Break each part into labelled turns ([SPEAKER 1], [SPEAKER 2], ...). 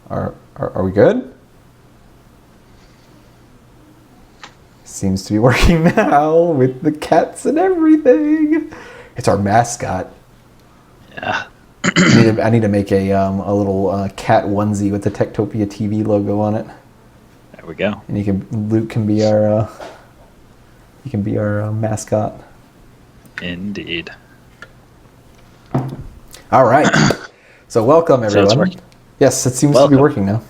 [SPEAKER 1] Are we good? Seems to be working now with the cats and everything. It's our mascot.
[SPEAKER 2] Yeah.
[SPEAKER 1] I need to make a little cat onesie with the Tektopia TV logo on it.
[SPEAKER 2] There we go.
[SPEAKER 1] And Luke can be our mascot.
[SPEAKER 2] Indeed.
[SPEAKER 1] All right. So welcome everyone.
[SPEAKER 2] So it's working.
[SPEAKER 1] Yes, it seems to be working now.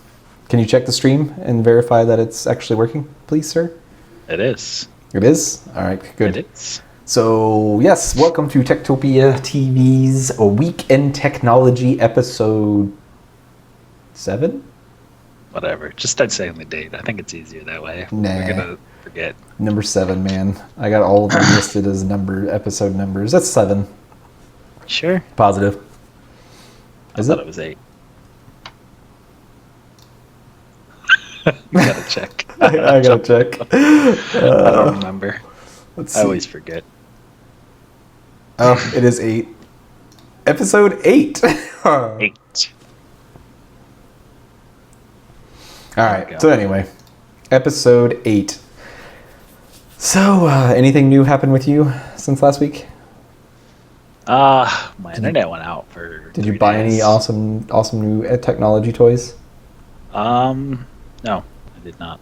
[SPEAKER 1] Can you check the stream and verify that it's actually working, please, sir?
[SPEAKER 2] It is.
[SPEAKER 1] It is? All right, good.
[SPEAKER 2] It is.
[SPEAKER 1] So, yes, welcome to Tektopia TV's Weekend Technology episode 7?
[SPEAKER 2] Whatever. Just start saying the date. I think it's easier that way.
[SPEAKER 1] Nah.
[SPEAKER 2] We're going to forget.
[SPEAKER 1] Number 7, man. I got all of them listed as episode numbers. That's 7.
[SPEAKER 2] Sure.
[SPEAKER 1] Positive.
[SPEAKER 2] I thought it was 8. Gotta check.
[SPEAKER 1] I gotta check.
[SPEAKER 2] I don't remember.
[SPEAKER 1] Let's see.
[SPEAKER 2] I always forget.
[SPEAKER 1] Oh, it is 8. Episode 8.
[SPEAKER 2] 8.
[SPEAKER 1] All right. So anyway, episode 8. So, anything new happened with you since last week?
[SPEAKER 2] My internet went out for.
[SPEAKER 1] Did you buy any awesome new technology toys?
[SPEAKER 2] No, I did not.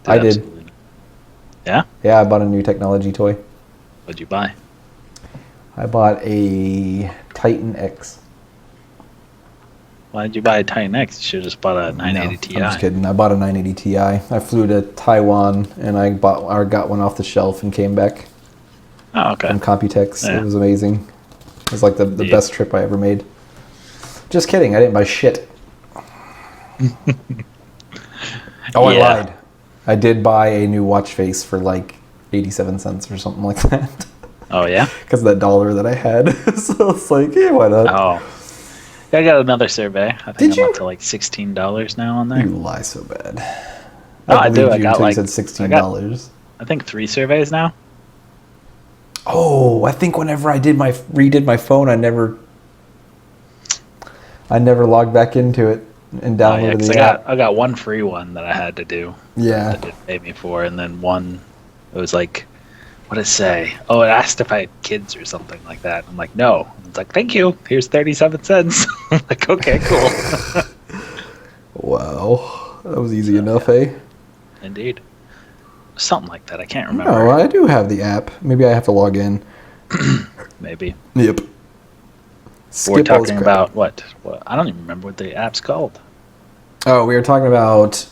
[SPEAKER 1] I did.
[SPEAKER 2] Absolutely not. Yeah?
[SPEAKER 1] Yeah, I bought a new technology toy.
[SPEAKER 2] What'd you buy?
[SPEAKER 1] I bought a Titan X.
[SPEAKER 2] Why did you buy a Titan X? You should have just bought a 980 Ti.
[SPEAKER 1] I'm just kidding. I bought a 980 Ti. I flew to Taiwan and I got one off the shelf and came back.
[SPEAKER 2] Oh, okay.
[SPEAKER 1] From Computex.
[SPEAKER 2] Yeah.
[SPEAKER 1] It was amazing. It was like the best trip I ever made. Just kidding. I didn't buy shit. I lied. I did buy a new watch face for like 87 cents or something like that.
[SPEAKER 2] Oh, yeah?
[SPEAKER 1] Because of that dollar that I had. So it's like, yeah, why not?
[SPEAKER 2] Oh. I got another survey. I think
[SPEAKER 1] Did
[SPEAKER 2] I'm
[SPEAKER 1] you?
[SPEAKER 2] up to like $16 now on there.
[SPEAKER 1] You lie so bad.
[SPEAKER 2] No, I do. I got
[SPEAKER 1] you
[SPEAKER 2] like
[SPEAKER 1] said $16.
[SPEAKER 2] I think 3 surveys now.
[SPEAKER 1] Oh, I think whenever I redid my phone, I never logged back into it and downloaded the app.
[SPEAKER 2] I got one free one that I had to do.
[SPEAKER 1] Yeah.
[SPEAKER 2] That didn't pay me for, and then one, it was like, what did it say? Oh, it asked if I had kids or something like that. I'm like, no. It's like, thank you. Here's 37 cents. I'm like, okay, cool.
[SPEAKER 1] Wow. That was easy enough, eh?
[SPEAKER 2] Indeed. Something like that. I can't remember.
[SPEAKER 1] No, I do have the app. Maybe I have to log in.
[SPEAKER 2] Maybe.
[SPEAKER 1] Yep.
[SPEAKER 2] We're talking about what? I don't even remember what the app's called.
[SPEAKER 1] Oh, we were talking about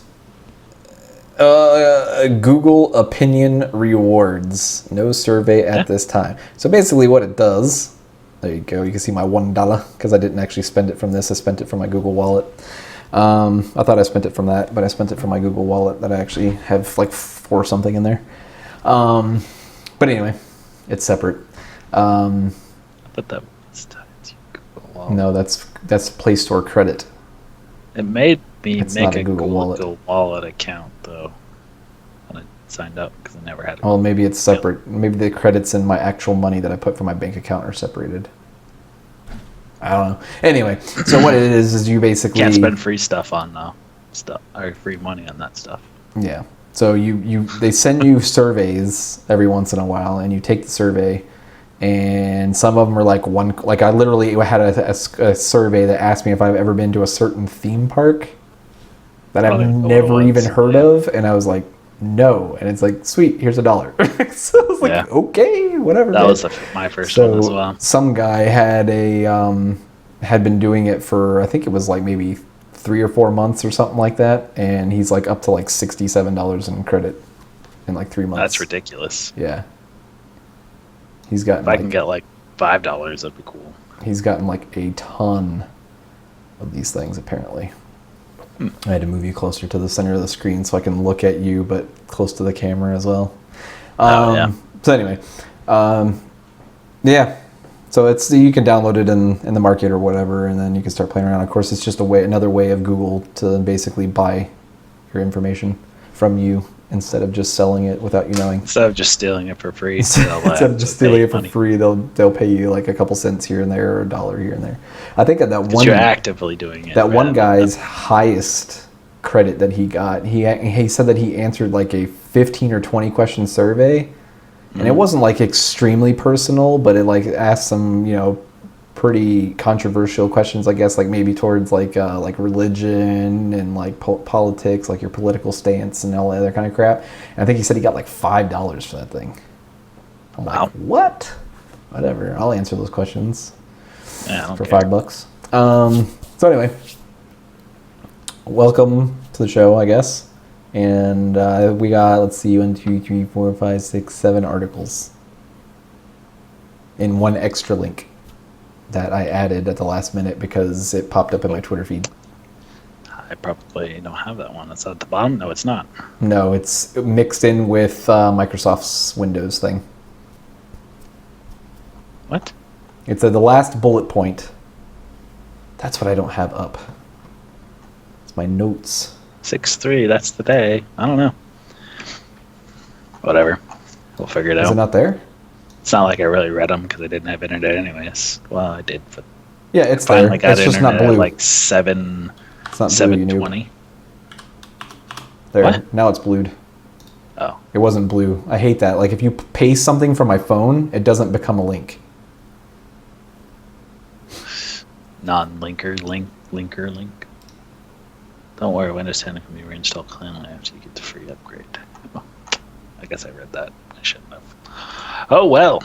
[SPEAKER 1] Google Opinion Rewards. No survey at this time. So basically what it does, there you go. You can see my $1 because I didn't actually spend it from this. I spent it from my Google Wallet. I thought I spent it from that, but I spent it from my Google Wallet that I actually have like 4 something in there. But anyway, it's separate.
[SPEAKER 2] But that was tied to Google Wallet.
[SPEAKER 1] No, that's Play Store credit.
[SPEAKER 2] It made me
[SPEAKER 1] It's
[SPEAKER 2] make
[SPEAKER 1] not
[SPEAKER 2] a
[SPEAKER 1] a Google
[SPEAKER 2] Google Wallet account though when I signed up because I never had.
[SPEAKER 1] Well, maybe it's separate. Maybe the credits and my actual money that I put from my bank account are separated. I don't know. Anyway, so what it is you basically
[SPEAKER 2] Can't spend free stuff on stuff or free money on that stuff.
[SPEAKER 1] Yeah. So they send you surveys every once in a while, and you take the survey, and some of them are like I literally had a survey that asked me if I've ever been to a certain theme park that I've never even heard of, and I was like, no, and it's like, sweet, here's $1. So I was like, okay, whatever.
[SPEAKER 2] That was my first one as well.
[SPEAKER 1] Some guy had had been doing it for, I think it was like maybe 3 or 4 months or something like that, and he's like up to like $67 in credit in like 3 months.
[SPEAKER 2] That's ridiculous.
[SPEAKER 1] Yeah. He's gotten.
[SPEAKER 2] If I can get like $5, that'd be cool.
[SPEAKER 1] He's gotten like a ton of these things apparently. I had to move you closer to the center of the screen so I can look at you, but close to the camera as well.
[SPEAKER 2] Yeah.
[SPEAKER 1] So anyway, yeah. So you can download it in the market or whatever, and then you can start playing around. Of course, it's just another way of Google to basically buy your information from you instead of just selling it without you knowing.
[SPEAKER 2] Instead of just stealing it for free.
[SPEAKER 1] Instead of just stealing it for free, they'll pay you like a couple cents here and there, or a dollar here and there. I think that one,
[SPEAKER 2] you're actively doing it.
[SPEAKER 1] That one guy's highest credit that he got, he said that he answered like a 15 or 20 question survey, and it wasn't like extremely personal, but it like asked some, pretty controversial questions, I guess, like maybe towards like religion and like politics, like your political stance and all that other kind of crap. And I think he said he got like $5 for that thing. I'm like, what? Whatever, I'll answer those questions for $5. So anyway, welcome to the show, I guess. And we got, let's see, 1, 2, 3, 4, 5, 6, 7 articles in one extra link that I added at the last minute because it popped up in my Twitter feed.
[SPEAKER 2] I probably don't have that one. It's at the bottom? No, it's not.
[SPEAKER 1] No, it's mixed in with Microsoft's Windows thing.
[SPEAKER 2] What?
[SPEAKER 1] It's the last bullet point. That's what I don't have up. It's my notes.
[SPEAKER 2] 6/3, that's the day. I don't know. Whatever. We'll figure it out.
[SPEAKER 1] Is it not there?
[SPEAKER 2] It's not like I really read them because I didn't have internet anyways. Well, I did, but
[SPEAKER 1] yeah, it's there. It's just not blue.
[SPEAKER 2] At like 7:20.
[SPEAKER 1] There.
[SPEAKER 2] What?
[SPEAKER 1] Now it's blued.
[SPEAKER 2] Oh.
[SPEAKER 1] It wasn't blue. I hate that. Like if you paste something from my phone, it doesn't become a link.
[SPEAKER 2] Non-linker link. Don't worry, Windows 10 can be reinstalled cleanly after you get the free upgrade. Oh, I guess I read that. I shouldn't have. Oh well.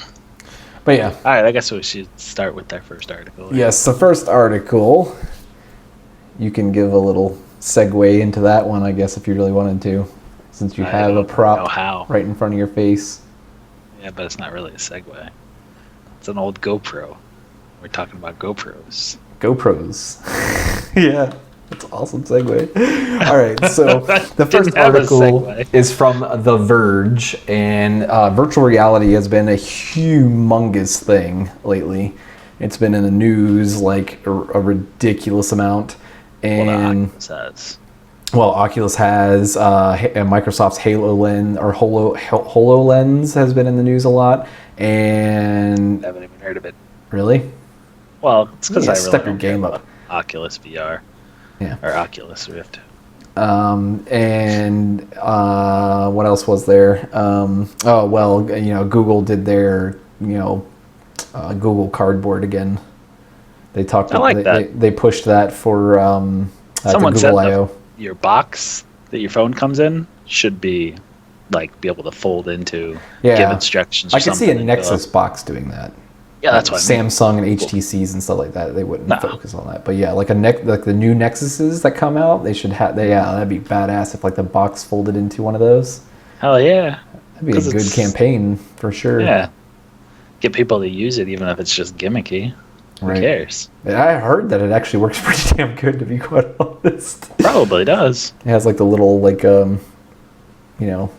[SPEAKER 1] But yeah.
[SPEAKER 2] All right, I guess we should start with that first article. Right?
[SPEAKER 1] Yes, the first article. You can give a little segue into that one, I guess, if you really wanted to, since you have a prop right in front of your face.
[SPEAKER 2] Yeah, but it's not really a segue. It's an old GoPro. We're talking about GoPros.
[SPEAKER 1] GoPros. Yeah. That's an awesome segue. All right, so the first article is from The Verge, and virtual reality has been a humongous thing lately. It's been in the news like a ridiculous amount. And Oculus has Microsoft's HoloLens has been in the news a lot, and
[SPEAKER 2] I haven't even heard of it.
[SPEAKER 1] Really?
[SPEAKER 2] Well, it's because I really
[SPEAKER 1] step your game up.
[SPEAKER 2] Oculus VR.
[SPEAKER 1] Yeah.
[SPEAKER 2] Or Oculus Rift.
[SPEAKER 1] And what else was there? Google did their, Google Cardboard again. They talked.
[SPEAKER 2] I like that.
[SPEAKER 1] They pushed that for
[SPEAKER 2] someone
[SPEAKER 1] Google I/O.
[SPEAKER 2] Your box that your phone comes in should be be able to fold into, give instructions.
[SPEAKER 1] I could see a Nexus box doing that.
[SPEAKER 2] Yeah, that's what
[SPEAKER 1] Samsung and HTCs and stuff like that. They wouldn't focus on that. But yeah, like the new Nexuses that come out, they should have. That'd be badass if the box folded into one of those.
[SPEAKER 2] Hell yeah,
[SPEAKER 1] that'd be a good campaign for sure.
[SPEAKER 2] Yeah, get people to use it even if it's just gimmicky. Who cares?
[SPEAKER 1] I heard that it actually works pretty damn good, to be quite honest.
[SPEAKER 2] Probably does.
[SPEAKER 1] It has the little what do you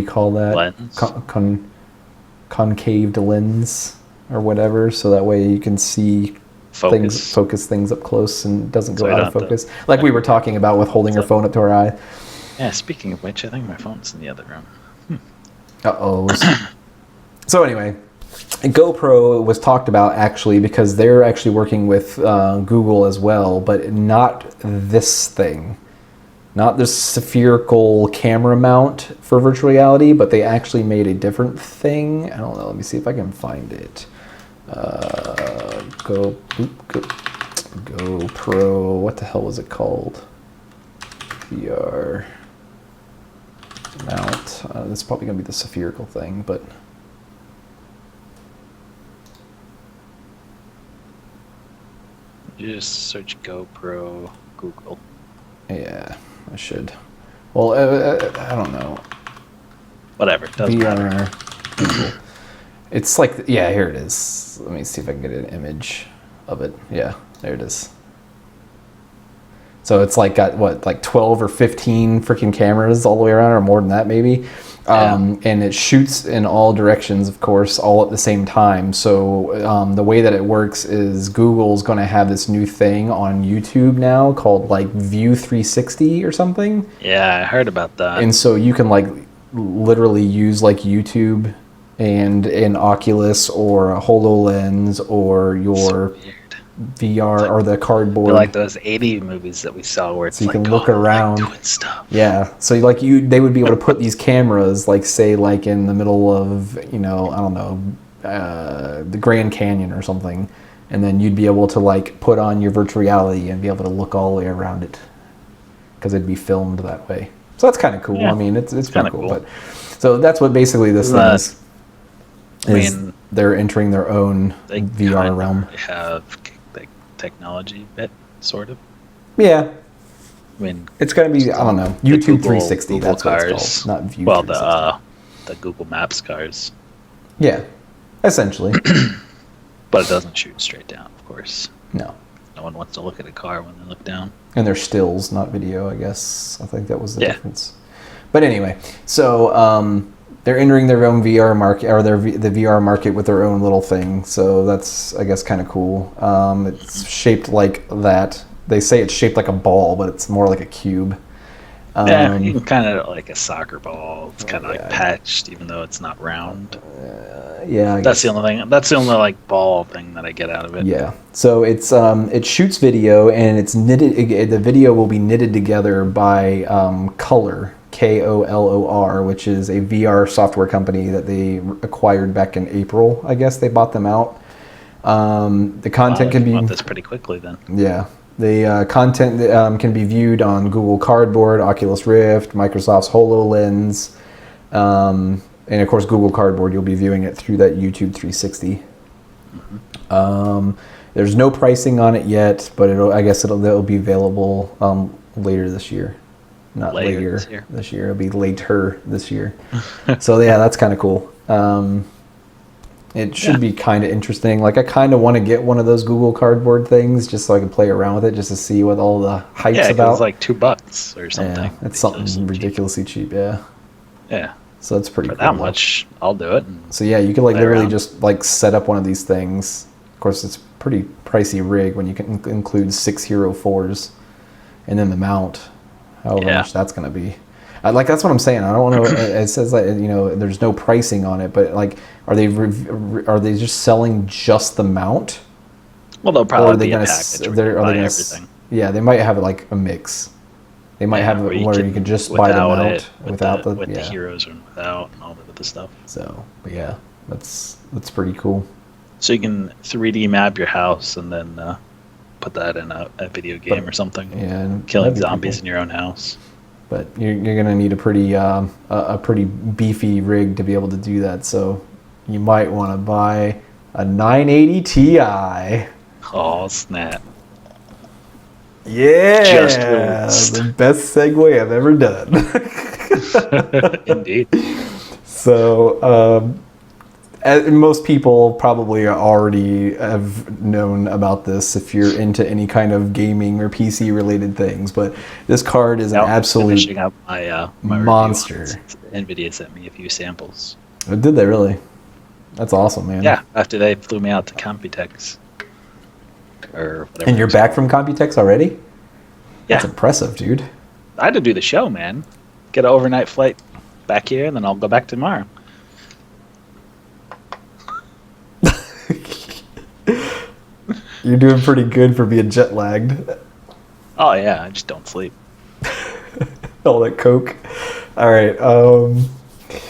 [SPEAKER 1] call that?
[SPEAKER 2] Lens.
[SPEAKER 1] Concaved lens or whatever, so that way you can see focus things up close and it doesn't go out of focus. Like we were talking about with holding your phone up to our eye.
[SPEAKER 2] Yeah, speaking of which, I think my phone's in the other room.
[SPEAKER 1] So anyway, GoPro was talked about actually because they're actually working with Google as well, but not this thing. Not this spherical camera mount for virtual reality, but they actually made a different thing. I don't know. Let me see if I can find it. GoPro. What the hell was it called? VR mount. This is probably going to be the spherical thing, but...
[SPEAKER 2] You just search GoPro Google.
[SPEAKER 1] Yeah. I should. Well, I don't know.
[SPEAKER 2] Whatever. Doesn't matter.
[SPEAKER 1] Google. It's here it is. Let me see if I can get an image of it. Yeah, there it is. So it's got 12 or 15 freaking cameras all the way around, or more than that maybe. And it shoots in all directions, of course, all at the same time. So the way that it works is Google's going to have this new thing on YouTube now called like View 360 or something.
[SPEAKER 2] Yeah, I heard about that.
[SPEAKER 1] And so you can like literally use like YouTube and an Oculus or a HoloLens or your VR or the cardboard.
[SPEAKER 2] Like those 80 movies that we saw where it's
[SPEAKER 1] so you
[SPEAKER 2] like,
[SPEAKER 1] can look around
[SPEAKER 2] doing stuff.
[SPEAKER 1] Yeah, so like they would be able to put these cameras, like say like in the middle of, I don't know, the Grand Canyon or something, and then you'd be able to like put on your virtual reality and be able to look all the way around it because it'd be filmed that way. So that's kind of cool.
[SPEAKER 2] Yeah.
[SPEAKER 1] I mean, it's pretty cool. But so that's what basically this thing is. I mean, they're entering their own VR realm.
[SPEAKER 2] They have like technology bit, sort of.
[SPEAKER 1] Yeah.
[SPEAKER 2] I mean,
[SPEAKER 1] it's going to be, I don't know, YouTube 360.
[SPEAKER 2] Google
[SPEAKER 1] That's
[SPEAKER 2] cars,
[SPEAKER 1] what it's called, not View 360.
[SPEAKER 2] Well, the Google Maps cars.
[SPEAKER 1] Yeah, essentially.
[SPEAKER 2] But it doesn't shoot straight down, of course.
[SPEAKER 1] No.
[SPEAKER 2] No one wants to look at a car when they look down.
[SPEAKER 1] And they're stills, not video, I guess. I think that was the difference. But anyway, so they're entering their own VR market, or the VR market with their own little thing. So that's, I guess, kind of cool. It's shaped like that. They say it's shaped like a ball, but it's more like a cube.
[SPEAKER 2] Yeah, you can kind of like a soccer ball. It's kind of like patched, even though it's not round.
[SPEAKER 1] Yeah,
[SPEAKER 2] that's the only thing. That's the only like ball thing that I get out of it.
[SPEAKER 1] Yeah. So it's it shoots video, and it's knitted. The video will be knitted together by Color, KOLOR, which is a VR software company that they acquired back in April. I guess they bought them out. The content can be.
[SPEAKER 2] Want this pretty quickly then.
[SPEAKER 1] Yeah. The content can be viewed on Google Cardboard, Oculus Rift, Microsoft's HoloLens, and of course Google Cardboard. You'll be viewing it through that YouTube 360. Mm-hmm. There's no pricing on it yet, but I guess it'll be available later this year. Not later this year. It'll be later this year. So yeah, that's kind of cool. It should be kind of interesting. Like I kind of want to get one of those Google Cardboard things just so I can play around with it, just to see what all the hype's about.
[SPEAKER 2] It's like $2 or something.
[SPEAKER 1] Yeah, it's something ridiculously cheap. Yeah.
[SPEAKER 2] Yeah.
[SPEAKER 1] So that's pretty cool.
[SPEAKER 2] For that much, I'll do it.
[SPEAKER 1] So yeah, you could like literally just like set up one of these things. Of course, it's pretty pricey rig when you can include 6 Hero 4s, and then the mount. However much that's going to be. Like that's what I'm saying. I don't know. It says that there's no pricing on it, but like, are they just selling just the mount?
[SPEAKER 2] Well, they'll probably be a package. Everything.
[SPEAKER 1] Yeah, they might have like a mix. They might have it where you can just buy the mount without the
[SPEAKER 2] heroes and without and all the other stuff.
[SPEAKER 1] So, but yeah, that's pretty cool.
[SPEAKER 2] So you can 3D map your house and then put that in a video game or something.
[SPEAKER 1] Yeah, and
[SPEAKER 2] killing zombies in your own house.
[SPEAKER 1] But you're gonna need a pretty beefy rig to be able to do that. So you might want to buy a 980 Ti.
[SPEAKER 2] Oh snap!
[SPEAKER 1] Yeah, the best segue I've ever done.
[SPEAKER 2] Indeed.
[SPEAKER 1] So most people probably already have known about this if you're into any kind of gaming or PC related things, but this card is an absolute
[SPEAKER 2] finishing up my
[SPEAKER 1] monster.
[SPEAKER 2] NVIDIA sent me a few samples.
[SPEAKER 1] Oh, did they really? That's awesome, man.
[SPEAKER 2] Yeah, after they flew me out to Computex. Or whatever.
[SPEAKER 1] And you're back from Computex already?
[SPEAKER 2] Yeah.
[SPEAKER 1] That's impressive, dude.
[SPEAKER 2] I had to do the show, man. Get an overnight flight back here, and then I'll go back tomorrow.
[SPEAKER 1] You're doing pretty good for being jet lagged.
[SPEAKER 2] Oh yeah, I just don't sleep.
[SPEAKER 1] All that coke. All right.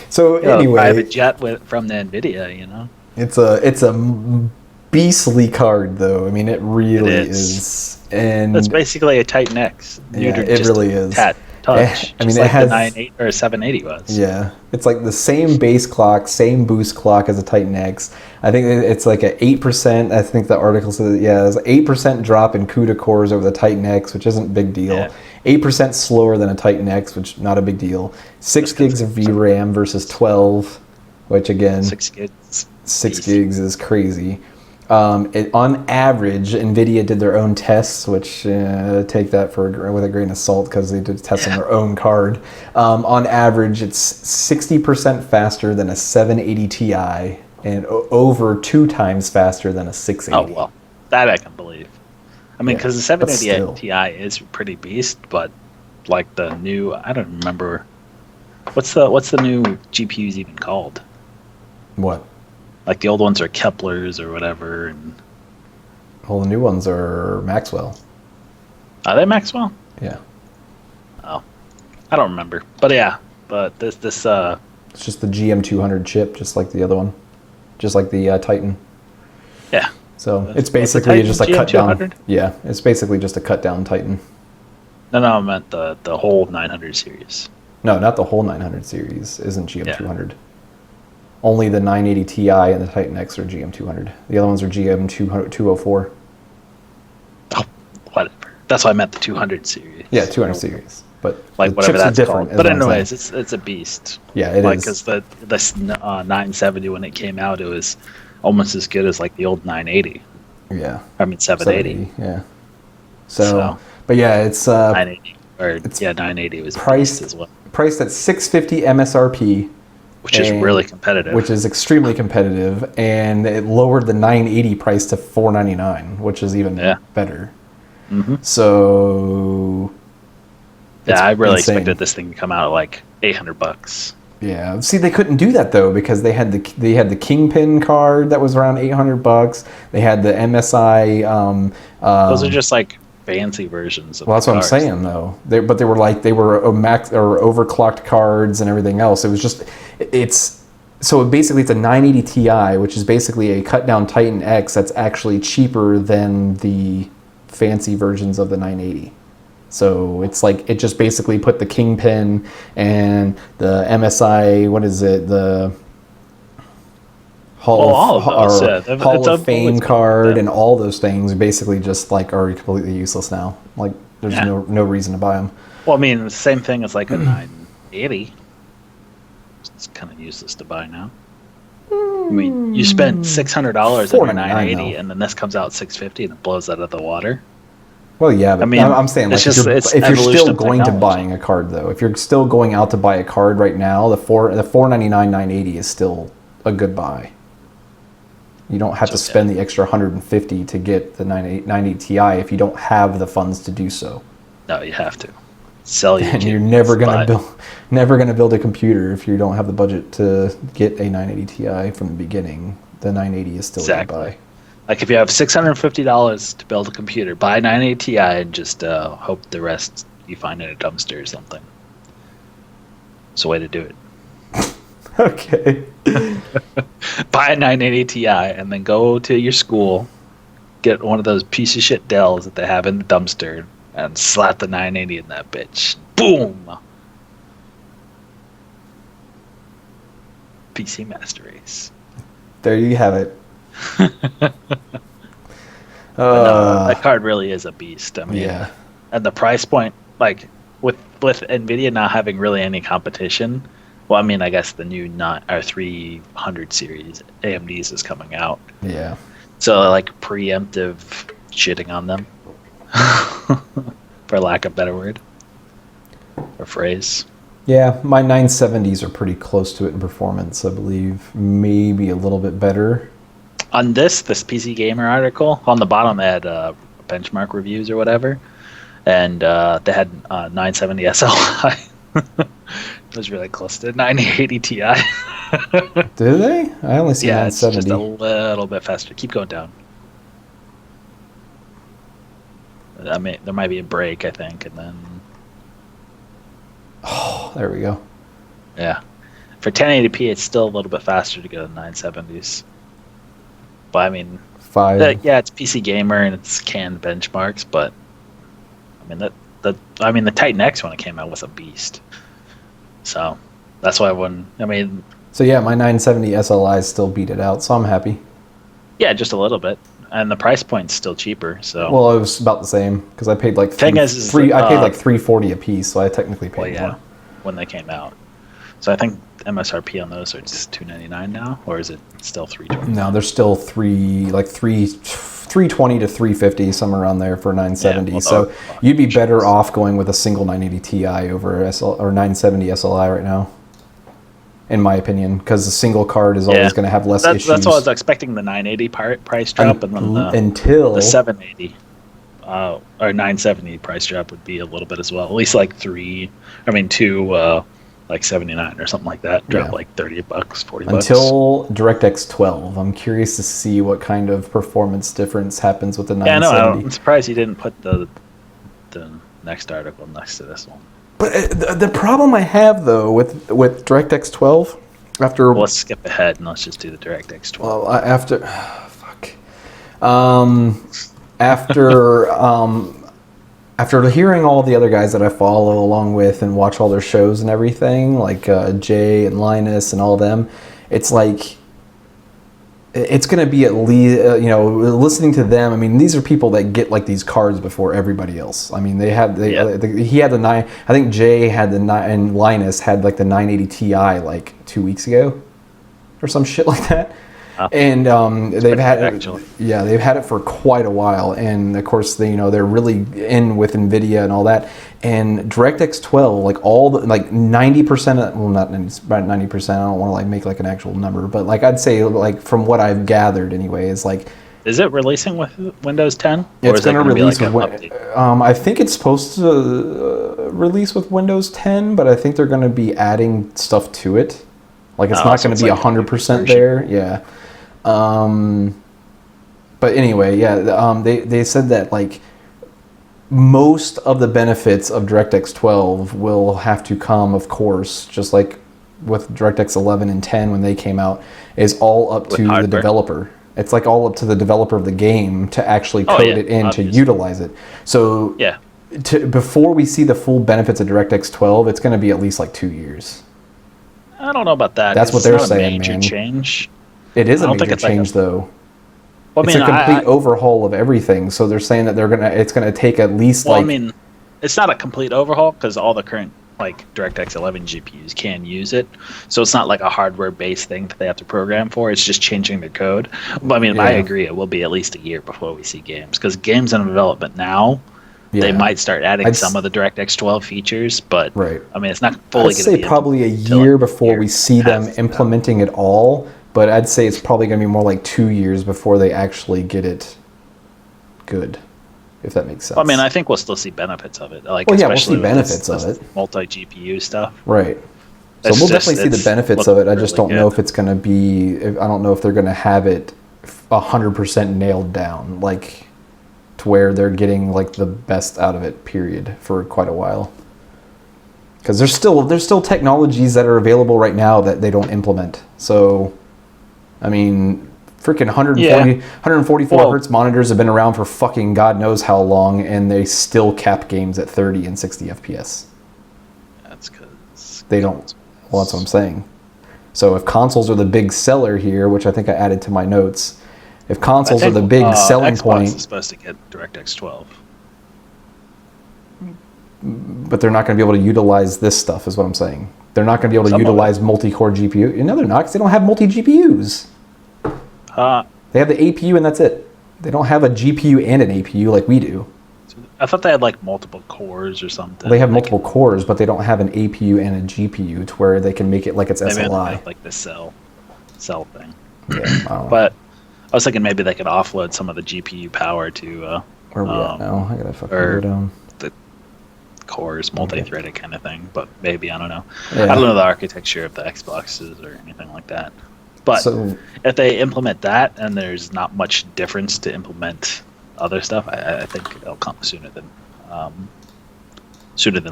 [SPEAKER 1] So anyway,
[SPEAKER 2] I have a jet from the NVIDIA.
[SPEAKER 1] It's a beastly card, though. I mean, it really is. And
[SPEAKER 2] it's basically a Titan X.
[SPEAKER 1] Yeah, it really is.
[SPEAKER 2] Touch.
[SPEAKER 1] I mean,
[SPEAKER 2] like
[SPEAKER 1] it has
[SPEAKER 2] the 980 or 780 was.
[SPEAKER 1] Yeah, it's like the same base clock, same boost clock as a Titan X. I think it's like a 8%. I think the article says there's an 8% drop in CUDA cores over the Titan X, which isn't a big deal.
[SPEAKER 2] Yeah.
[SPEAKER 1] 8% slower than a Titan X, which not a big deal. 6 gigs of VRAM versus 12, which again,
[SPEAKER 2] 6 gigs.
[SPEAKER 1] 6 gigs is crazy. On average, NVIDIA did their own tests, which take that with a grain of salt because they did tests on their own card. On average, it's 60% faster than a 780 Ti and over 2 times faster than a 680.
[SPEAKER 2] Oh, well, that I can believe. I mean, because the 780
[SPEAKER 1] still.
[SPEAKER 2] Ti is pretty beast, but like the new, I don't remember, what's the new GPUs even called?
[SPEAKER 1] What?
[SPEAKER 2] Like the old ones are Keplers or whatever, and
[SPEAKER 1] Well, the new ones are Maxwell.
[SPEAKER 2] are they Maxwell?
[SPEAKER 1] Yeah.
[SPEAKER 2] Oh, I don't remember, but yeah, but this
[SPEAKER 1] It's just the GM200 chip, just like the other one, just like the Titan.
[SPEAKER 2] yeah.
[SPEAKER 1] So it's basically just a cut down.
[SPEAKER 2] GM200?
[SPEAKER 1] Yeah, it's basically just a cut down Titan.
[SPEAKER 2] No, I meant the whole 900 series.
[SPEAKER 1] No, not the whole 900 series. Isn't GM200. Only the 980 Ti and the Titan X are GM200. The other ones are GM204.
[SPEAKER 2] Oh, whatever. That's why I meant the 200 series.
[SPEAKER 1] Yeah, 200 series. But
[SPEAKER 2] Like
[SPEAKER 1] the
[SPEAKER 2] whatever
[SPEAKER 1] chips
[SPEAKER 2] that's
[SPEAKER 1] are different.
[SPEAKER 2] called. But anyways, it's a beast.
[SPEAKER 1] Yeah, it
[SPEAKER 2] like,
[SPEAKER 1] is.
[SPEAKER 2] because the 970 when it came out, it was almost as good as like the old 980.
[SPEAKER 1] Yeah.
[SPEAKER 2] I mean 780.
[SPEAKER 1] Yeah. So, but yeah, it's
[SPEAKER 2] 980 or 980 was
[SPEAKER 1] priced
[SPEAKER 2] as well,
[SPEAKER 1] priced at $650 MSRP,
[SPEAKER 2] which is really competitive.
[SPEAKER 1] which is extremely competitive, and it lowered the 980 price to $499, which is even better.
[SPEAKER 2] Mm-hmm.
[SPEAKER 1] So
[SPEAKER 2] yeah, I really
[SPEAKER 1] insane.
[SPEAKER 2] expected this thing to come out at like $800.
[SPEAKER 1] Yeah, see, they couldn't do that though because they had the Kingpin card that was around $800. They had the MSI.
[SPEAKER 2] Those are just like fancy versions of
[SPEAKER 1] Well, that's what I'm
[SPEAKER 2] cards.
[SPEAKER 1] saying though. They were a max or overclocked cards and everything else. It was just so basically it's a 980 Ti, which is basically a cut down Titan X that's actually cheaper than the fancy versions of the 980. So it's like it just basically put the Kingpin and the MSI, what is it, the Hall of Fame card and all those things basically just like are completely useless now. Like there's no reason to buy them.
[SPEAKER 2] Well, I mean, the same thing as like a 980. It's kind of useless to buy now. I mean, you spent $600 on a 980, and then this comes out $650 and it blows out of the water.
[SPEAKER 1] Well, yeah, but I mean, I'm saying like if you're still going to buying a card though, if you're still going out to buy a card right now, the $499 980 is still a good buy. You don't have to spend the extra $150 to get the 980 Ti if you don't have the funds to do so.
[SPEAKER 2] No, you have to sell your.
[SPEAKER 1] And you're never gonna build a computer if you don't have the budget to get a 980 Ti from the beginning. The 980 is still a good buy.
[SPEAKER 2] Like if you have $650 to build a computer, buy a 980 Ti and just hope the rest you find in a dumpster or something. It's a way to do it.
[SPEAKER 1] Okay.
[SPEAKER 2] Buy a 980 Ti and then go to your school, get one of those piece of shit Dells that they have in the dumpster, and slap the 980 in that bitch. Boom! PC Master Race.
[SPEAKER 1] There you have it.
[SPEAKER 2] No, that card really is a beast. I mean,
[SPEAKER 1] yeah.
[SPEAKER 2] And the price point, like with NVIDIA not having really any competition. Well, I mean, I guess the new 300 series AMDs is coming out.
[SPEAKER 1] Yeah.
[SPEAKER 2] So like preemptive shitting on them, for lack of a better word or phrase.
[SPEAKER 1] Yeah, my 970s are pretty close to it in performance, I believe. Maybe a little bit better.
[SPEAKER 2] On this PC Gamer article, on the bottom they had benchmark reviews or whatever, and they had 970 SLI. It was really close to 980 Ti.
[SPEAKER 1] Did they? I only see 970.
[SPEAKER 2] It's just a little bit faster. Keep going down. I mean, there might be a break, I think, and then...
[SPEAKER 1] Oh, there we go.
[SPEAKER 2] Yeah. For 1080p, it's still a little bit faster to go to 970s. But I mean... it's PC Gamer and it's canned benchmarks, but... I mean, the Titan X when it came out was a beast. So, that's why
[SPEAKER 1] So yeah, my 970 SLIs still beat it out, so I'm happy.
[SPEAKER 2] Yeah, just a little bit. And the price point's still cheaper, so...
[SPEAKER 1] Well, it was about the same, because I paid like I paid like $340 a piece, so I technically paid more.
[SPEAKER 2] When they came out. So I think MSRP on those are just $299 now, or is it still $320?
[SPEAKER 1] No, they're still 320 to 350, somewhere around there for 970.
[SPEAKER 2] Yeah,
[SPEAKER 1] so you'd be better off going with a single 980 Ti over or 970 SLI right now, in my opinion, because the single card is always going to have less issues.
[SPEAKER 2] That's what I was expecting, the 980 price drop, and then the 780 or 970 price drop would be a little bit as well. At least like two like 79 or something like that. Drop like $30, $40.
[SPEAKER 1] Until DirectX 12, I'm curious to see what kind of performance difference happens with the 970.
[SPEAKER 2] Yeah, I'm surprised you didn't put the next article next to this one.
[SPEAKER 1] But the problem I have though with DirectX 12, after
[SPEAKER 2] let's skip ahead and let's just do the DirectX 12.
[SPEAKER 1] Well, after hearing all the other guys that I follow along with and watch all their shows and everything, like Jay and Linus and all of them, it's like it's going to be at least, listening to them. I mean, these are people that get like these cards before everybody else. I mean, he had the 9. I think Jay had the 9, and Linus had like the 980 Ti like 2 weeks ago, or some shit like that. And they've had it for quite a while, and of course they're really in with NVIDIA and all that. And DirectX 12, like 90% of, well, not 90%. I don't want to like make like an actual number, but like I'd say like from what I've gathered anyway, is like.
[SPEAKER 2] Is it releasing with Windows 10?
[SPEAKER 1] It's going to release with. I think it's supposed to release with Windows 10, but I think they're going to be adding stuff to it. Like it's not going to be 100% there. Yeah. But anyway, they said that like most of the benefits of DirectX 12 will have to come, of course, just like with DirectX 11 and 10 when they came out, is all up to the developer. It's like all up to the developer of the game to actually code it in to utilize it. So before we see the full benefits of DirectX 12, it's going to be at least like 2 years.
[SPEAKER 3] I don't know about that.
[SPEAKER 1] That's what they're saying, man.
[SPEAKER 3] Change.
[SPEAKER 1] It is a major change, though. Well, it's a complete overhaul of everything. So they're saying that it's gonna take at least
[SPEAKER 3] I mean, it's not a complete overhaul because all the current like DirectX 11 GPUs can use it. So it's not like a hardware-based thing that they have to program for. It's just changing the code. But I mean, I agree. It will be at least a year before we see games, because games in development now. Yeah. They might start adding some of the DirectX 12 features, but I mean, it's not fully going to be.
[SPEAKER 1] I'd say probably a year before we see them implementing it all, but I'd say it's probably going to be more like 2 years before they actually get it good, if that makes sense.
[SPEAKER 3] Well, I mean, I think we'll still see benefits of it. Like,
[SPEAKER 1] we'll see benefits of it.
[SPEAKER 3] Multi-GPU stuff.
[SPEAKER 1] Right. So we'll definitely see the benefits of it. I just don't know if it's going to be, I don't know if they're going to have it 100% nailed down, like, to where they're getting like the best out of it, period, for quite a while. Because there's still technologies that are available right now that they don't implement. So, I mean, freaking 144 hertz monitors have been around for fucking God knows how long, and they still cap games at 30 and 60 FPS.
[SPEAKER 3] That's because
[SPEAKER 1] they don't. Well, that's what I'm saying. So if consoles are the big seller here, which I think I added to my notes. If consoles are the big selling
[SPEAKER 3] Xbox
[SPEAKER 1] point,
[SPEAKER 3] is supposed to get DirectX 12,
[SPEAKER 1] but they're not going to be able to utilize this stuff. Is what I'm saying. They're not going to be able to utilize multi-core GPU. No, they're not, because they don't have multi-GPUs. They have the APU and that's it. They don't have a GPU and an APU like we do.
[SPEAKER 3] I thought they had like multiple cores or something.
[SPEAKER 1] They have multiple cores, but they don't have an APU and a GPU to where they can make it like it's SLI.
[SPEAKER 3] Like the cell thing.
[SPEAKER 1] Yeah, I don't know.
[SPEAKER 3] But I was thinking maybe they could offload some of the GPU power to
[SPEAKER 1] where are we at now? I gotta fucking go down.
[SPEAKER 3] The cores, multi-threaded kind of thing, but maybe, I don't know. Yeah. I don't know the architecture of the Xboxes or anything like that. But if they implement that and there's not much difference to implement other stuff, I think it'll come sooner than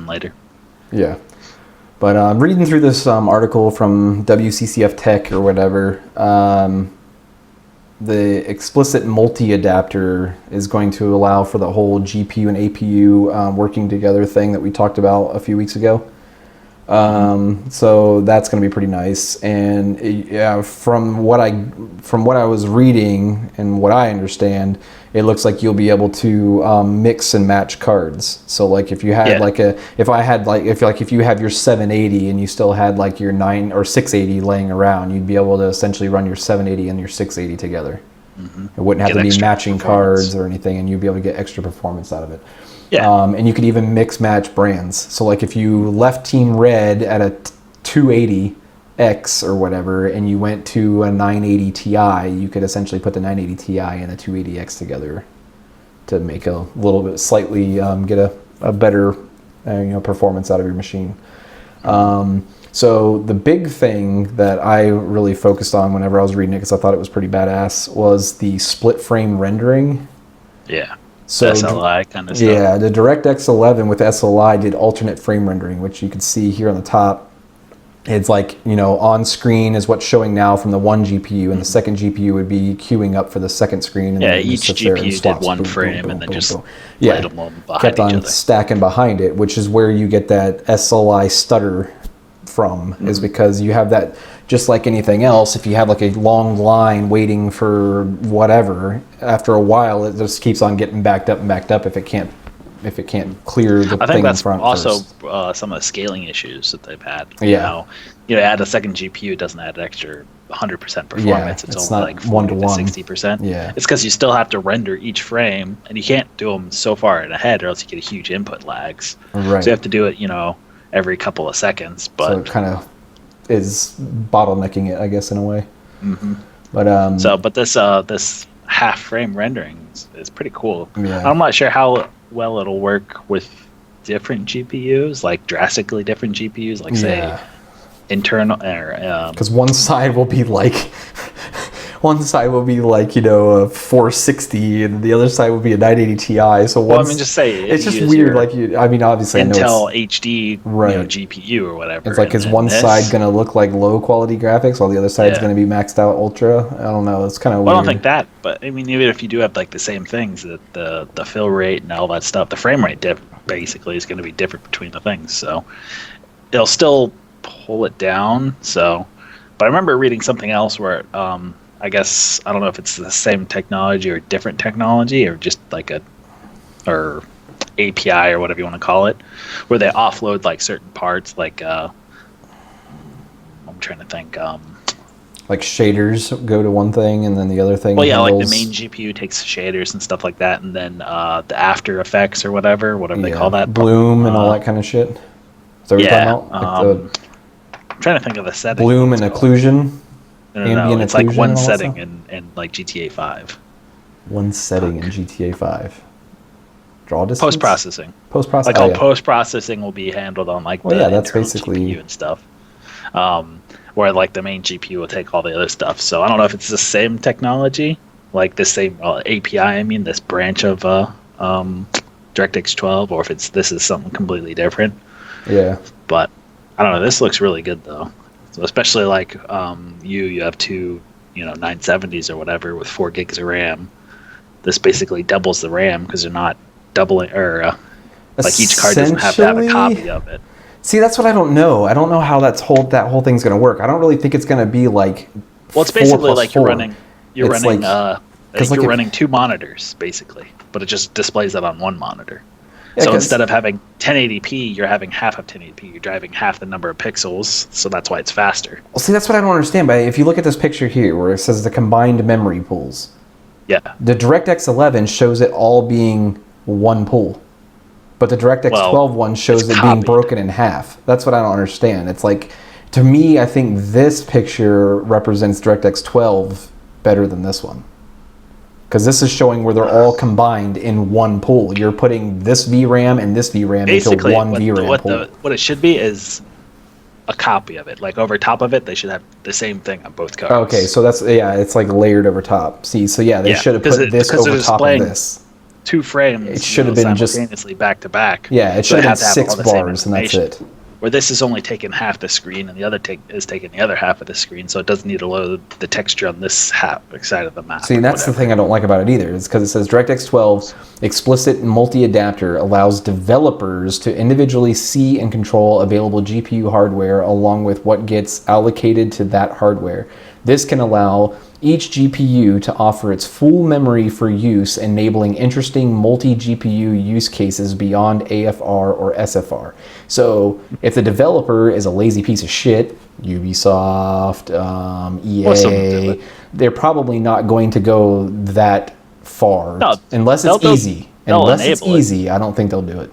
[SPEAKER 3] later.
[SPEAKER 1] Yeah. But reading through this article from WCCF Tech or whatever, the explicit multi-adapter is going to allow for the whole GPU and APU working together thing that we talked about a few weeks ago. So that's going to be pretty nice. And yeah, from what I was reading and what I understand, it looks like you'll be able to mix and match cards. So like if you had if you have your 780 and you still had like your 9 or 680 laying around, you'd be able to essentially run your 780 and your 680 together. It wouldn't have to be matching cards or anything, and you'd be able to get extra performance out of it.
[SPEAKER 2] Yeah.
[SPEAKER 1] And you could even mix match brands. So like if you left Team Red at a 280X or whatever, and you went to a 980 Ti, you could essentially put the 980 Ti and the 280X together to make a little bit slightly get a better performance out of your machine. So the big thing that I really focused on whenever I was reading it, because I thought it was pretty badass, was the split frame rendering.
[SPEAKER 2] Yeah.
[SPEAKER 1] So
[SPEAKER 2] SLI kind of stuff.
[SPEAKER 1] Yeah, the DirectX 11 with SLI did alternate frame rendering, which you can see here on the top. It's like, on screen is what's showing now from the one GPU, and the second GPU would be queuing up for the second screen. And
[SPEAKER 2] yeah, each GPU did one frame and then just laid them behind
[SPEAKER 1] kept on
[SPEAKER 2] each other.
[SPEAKER 1] Stacking behind it, which is where you get that SLI stutter from, is because you have that, just like anything else, if you have like a long line waiting for whatever, after a while it just keeps on getting backed up if it can't clear the
[SPEAKER 2] I
[SPEAKER 1] thing
[SPEAKER 2] think that's
[SPEAKER 1] in front
[SPEAKER 2] also
[SPEAKER 1] first.
[SPEAKER 2] some of the scaling issues that they've had.
[SPEAKER 1] Yeah.
[SPEAKER 2] Add a second GPU, it doesn't add extra 100% performance.
[SPEAKER 1] Yeah,
[SPEAKER 2] it's
[SPEAKER 1] it's
[SPEAKER 2] only
[SPEAKER 1] not
[SPEAKER 2] like 40 to
[SPEAKER 1] 1-to-1.
[SPEAKER 2] 60%.
[SPEAKER 1] Yeah.
[SPEAKER 2] It's because you still have to render each frame, and you can't do them so far ahead, or else you get huge input lags.
[SPEAKER 1] Right.
[SPEAKER 2] So you have to do it, every couple of seconds. But
[SPEAKER 1] So it kind of is bottlenecking it, I guess, in a way.
[SPEAKER 2] Mm-hmm.
[SPEAKER 1] But
[SPEAKER 2] this half frame rendering is pretty cool.
[SPEAKER 1] Yeah.
[SPEAKER 2] I'm not sure how well it'll work with different GPUs, like drastically different GPUs, like say internal or
[SPEAKER 1] because one side will be like a 460 and the other side will be a 980 Ti. So
[SPEAKER 2] just say
[SPEAKER 1] it's just weird. Obviously
[SPEAKER 2] Intel
[SPEAKER 1] I know
[SPEAKER 2] HD
[SPEAKER 1] right.
[SPEAKER 2] GPU or whatever.
[SPEAKER 1] It's like, is one side going to look like low quality graphics while the other side's going to be maxed out ultra? I don't know. It's kind of weird.
[SPEAKER 2] I don't think that, but I mean, even if you do have like the same things, that the fill rate and all that stuff, the frame rate basically is going to be different between the things. So it'll still pull it down. So, but I remember reading something else where I guess, I don't know if it's the same technology or different technology or just like or API or whatever you want to call it, where they offload like certain parts, like I'm trying to think.
[SPEAKER 1] Like shaders go to one thing and then the other thing.
[SPEAKER 2] Well, yeah,
[SPEAKER 1] handles...
[SPEAKER 2] like the main GPU takes shaders and stuff like that, and then the After Effects or whatever they call that.
[SPEAKER 1] Bloom and all that kind of shit. Is that what you're talking about?
[SPEAKER 2] I'm trying to think of the settings.
[SPEAKER 1] Bloom and occlusion.
[SPEAKER 2] No, it's like one setting in like GTA 5.
[SPEAKER 1] One setting in GTA 5. Draw distance?
[SPEAKER 2] Post-processing.
[SPEAKER 1] Post-processing.
[SPEAKER 2] Like all post-processing will be handled on like the
[SPEAKER 1] that's basically
[SPEAKER 2] GPU and stuff. Where like the main GPU will take all the other stuff. So I don't know if it's the same technology, like the same API, I mean, this branch of DirectX 12, or if this is something completely different.
[SPEAKER 1] Yeah.
[SPEAKER 2] But I don't know, this looks really good though. So especially like you have two 970s or whatever with 4 gigs of RAM. This basically doubles the RAM because they're not doubling, or like each card doesn't have to have a copy of it.
[SPEAKER 1] See, that's what I don't know. I don't know how that whole thing's going to work. I don't really think it's going to be like.
[SPEAKER 2] Well, it's basically like you're running
[SPEAKER 1] like
[SPEAKER 2] running 2 monitors basically, but it just displays that on one monitor.
[SPEAKER 1] Yeah,
[SPEAKER 2] so instead of having 1080p, you're having half of 1080p. You're driving half the number of pixels, so that's why it's faster.
[SPEAKER 1] Well, see, that's what I don't understand. But if you look at this picture here, where it says the combined memory pools,
[SPEAKER 2] yeah,
[SPEAKER 1] the DirectX 11 shows it all being one pool, but the DirectX 12 one shows it being broken in half. That's what I don't understand. It's like, to me, I think this picture represents DirectX 12 better than this one. Because this is showing where they're all combined in one pool. You're putting this VRAM and this VRAM into one VRAM pool.
[SPEAKER 2] What it should be is a copy of it. Like over top of it, they should have the same thing on both cards.
[SPEAKER 1] Okay, so that's, it's like layered over top. See, so they should have put this over top of this. 2
[SPEAKER 2] frames.
[SPEAKER 1] It should have been just
[SPEAKER 2] simultaneously back to back.
[SPEAKER 1] Yeah, it should have been 6 bars and that's it.
[SPEAKER 2] where this is only taking half the screen and the other is taking the other half of the screen, so it doesn't need to load the texture on this side of the map.
[SPEAKER 1] See, that's the thing I don't like about it either. Is because it says DirectX 12 explicit multi-adapter allows developers to individually see and control available GPU hardware along with what gets allocated to that hardware. This can allow each GPU to offer its full memory for use, enabling interesting multi-GPU use cases beyond AFR or SFR. So if the developer is a lazy piece of shit, Ubisoft, EA, they're probably not going to go that far.
[SPEAKER 2] No,
[SPEAKER 1] unless it's easy. Unless it's easy, I don't think they'll do it.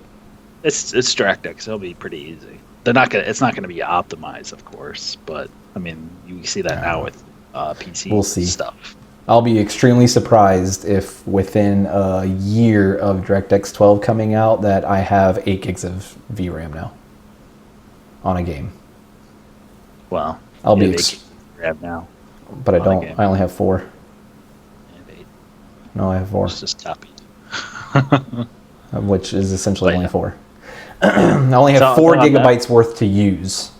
[SPEAKER 2] It's DirectX. It'll be pretty easy. They're not gonna. It's not gonna be optimized, of course, but I mean, you see that now with PC
[SPEAKER 1] we'll see.
[SPEAKER 2] stuff.
[SPEAKER 1] I'll be extremely surprised if within a year of DirectX 12 coming out that I have 8 gigs of VRAM now on a game.
[SPEAKER 2] Well,
[SPEAKER 1] I'll be
[SPEAKER 2] VRAM now,
[SPEAKER 1] but I don't. I only have 4. No, I have 4.
[SPEAKER 2] It's just copied.
[SPEAKER 1] Which is essentially only 4. I only have 4 gigabytes worth to use.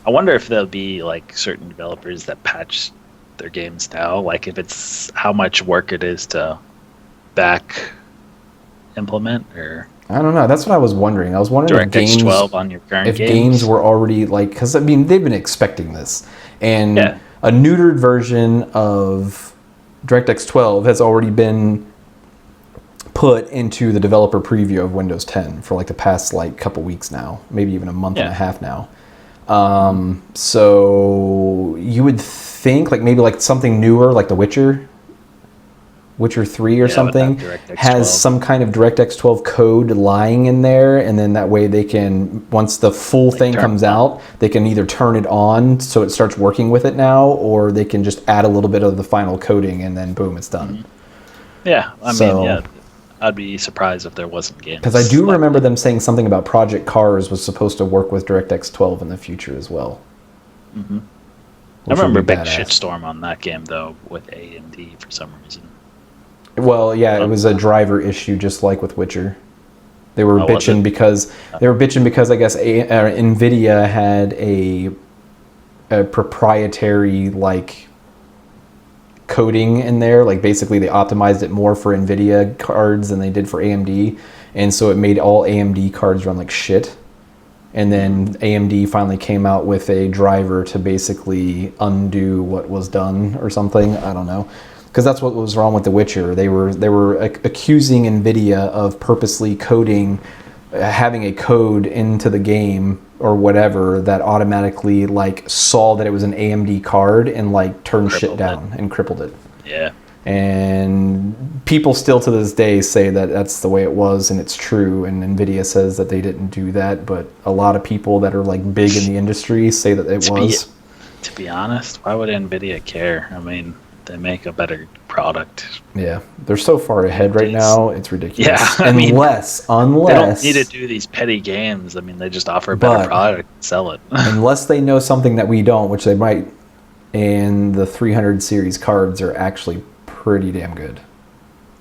[SPEAKER 2] I wonder if there'll be like certain developers that patch their games now, like if it's how much work it is to back implement, or
[SPEAKER 1] I don't know. That's what I was wondering. I was wondering if games,
[SPEAKER 2] 12 on your current
[SPEAKER 1] games were already like, because I mean they've been expecting this, and a neutered version of DirectX 12 has already been put into the developer preview of Windows 10 for like the past like couple weeks now, maybe even a month and a half now. So you would think like maybe like something newer, like The Witcher 3 or something, has some kind of DirectX 12 code lying in there, and then that way they can, once the full thing comes out, they can either turn it on so it starts working with it now, or they can just add a little bit of the final coding and then boom, it's done.
[SPEAKER 2] Yeah, I mean, I'd be surprised if there wasn't games.
[SPEAKER 1] Because I do remember them saying something about Project Cars was supposed to work with DirectX 12 in the future as well.
[SPEAKER 2] Mm-hmm. I remember a big shitstorm on that game, though, with AMD for some reason.
[SPEAKER 1] Well, yeah, it was a driver issue, just like with Witcher. They were bitching because I guess NVIDIA had a proprietary like coding in there, like basically they optimized it more for NVIDIA cards than they did for AMD, and so it made all AMD cards run like shit. And then AMD finally came out with a driver to basically undo what was done or something. I don't know, because that's what was wrong with The Witcher. They were accusing NVIDIA of purposely having a code into the game or whatever that automatically like saw that it was an AMD card and like turned shit down and crippled it.
[SPEAKER 2] Yeah.
[SPEAKER 1] And people still to this day say that that's the way it was, and it's true, and NVIDIA says that they didn't do that, but a lot of people that are like big in the industry say that it was.
[SPEAKER 2] To be honest, why would NVIDIA care? I mean, they make a better product.
[SPEAKER 1] Yeah, they're so far ahead right now, it's ridiculous.
[SPEAKER 2] Yeah,
[SPEAKER 1] unless
[SPEAKER 2] they don't need to do these petty games. I mean, they just offer a better product and sell it.
[SPEAKER 1] Unless they know something that we don't, which they might, and the 300 series cards are actually pretty damn good.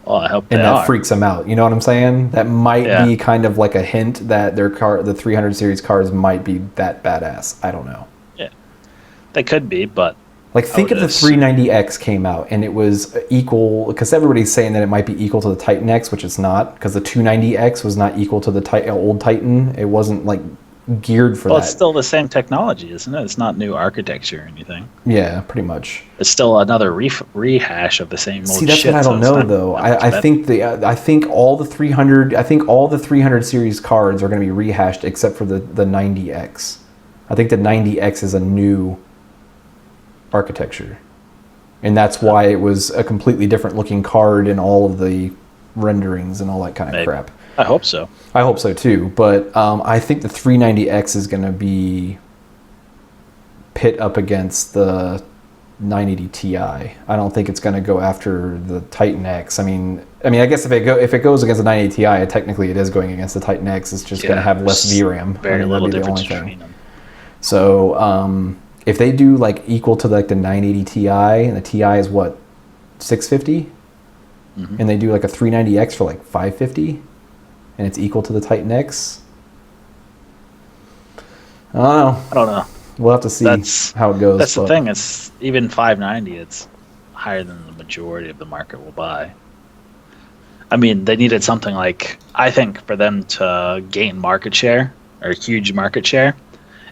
[SPEAKER 2] Well, I hope they
[SPEAKER 1] are. And that freaks them out. You know what I'm saying? That might be kind of like a hint that the 300 series cards might be that badass. I don't know.
[SPEAKER 2] Yeah, they could be, but
[SPEAKER 1] like think if the 390X came out and it was equal, because everybody's saying that it might be equal to the Titan X, which it's not, because the 290X was not equal to the old Titan. It wasn't like geared for that.
[SPEAKER 2] Well, it's still the same technology, isn't it? It's not new architecture or anything.
[SPEAKER 1] Yeah, pretty much.
[SPEAKER 2] It's still another rehash of the same old shit.
[SPEAKER 1] See, that's what I don't know though. I think all the 300 series cards are going to be rehashed except for the 90X. I think the 90X is a new architecture, and that's why it was a completely different looking card in all of the renderings and all that kind of crap.
[SPEAKER 2] I hope so.
[SPEAKER 1] I hope so too, but I think the 390X is going to be pit up against the 980 Ti. I don't think it's going to go after the Titan X. I mean, I guess if it goes against the 980 Ti, technically it is going against the Titan X. It's just going to have less VRAM.
[SPEAKER 2] Very little difference between them.
[SPEAKER 1] So if they do like equal to like the 980 Ti, and the Ti is what, 650, and they do like a 390X for like 550. And it's equal to the Titan X. I don't know. We'll have to see how it goes.
[SPEAKER 2] That's the thing. It's even 590. It's higher than the majority of the market will buy. I mean, they needed something like, I think for them to gain market share or huge market share,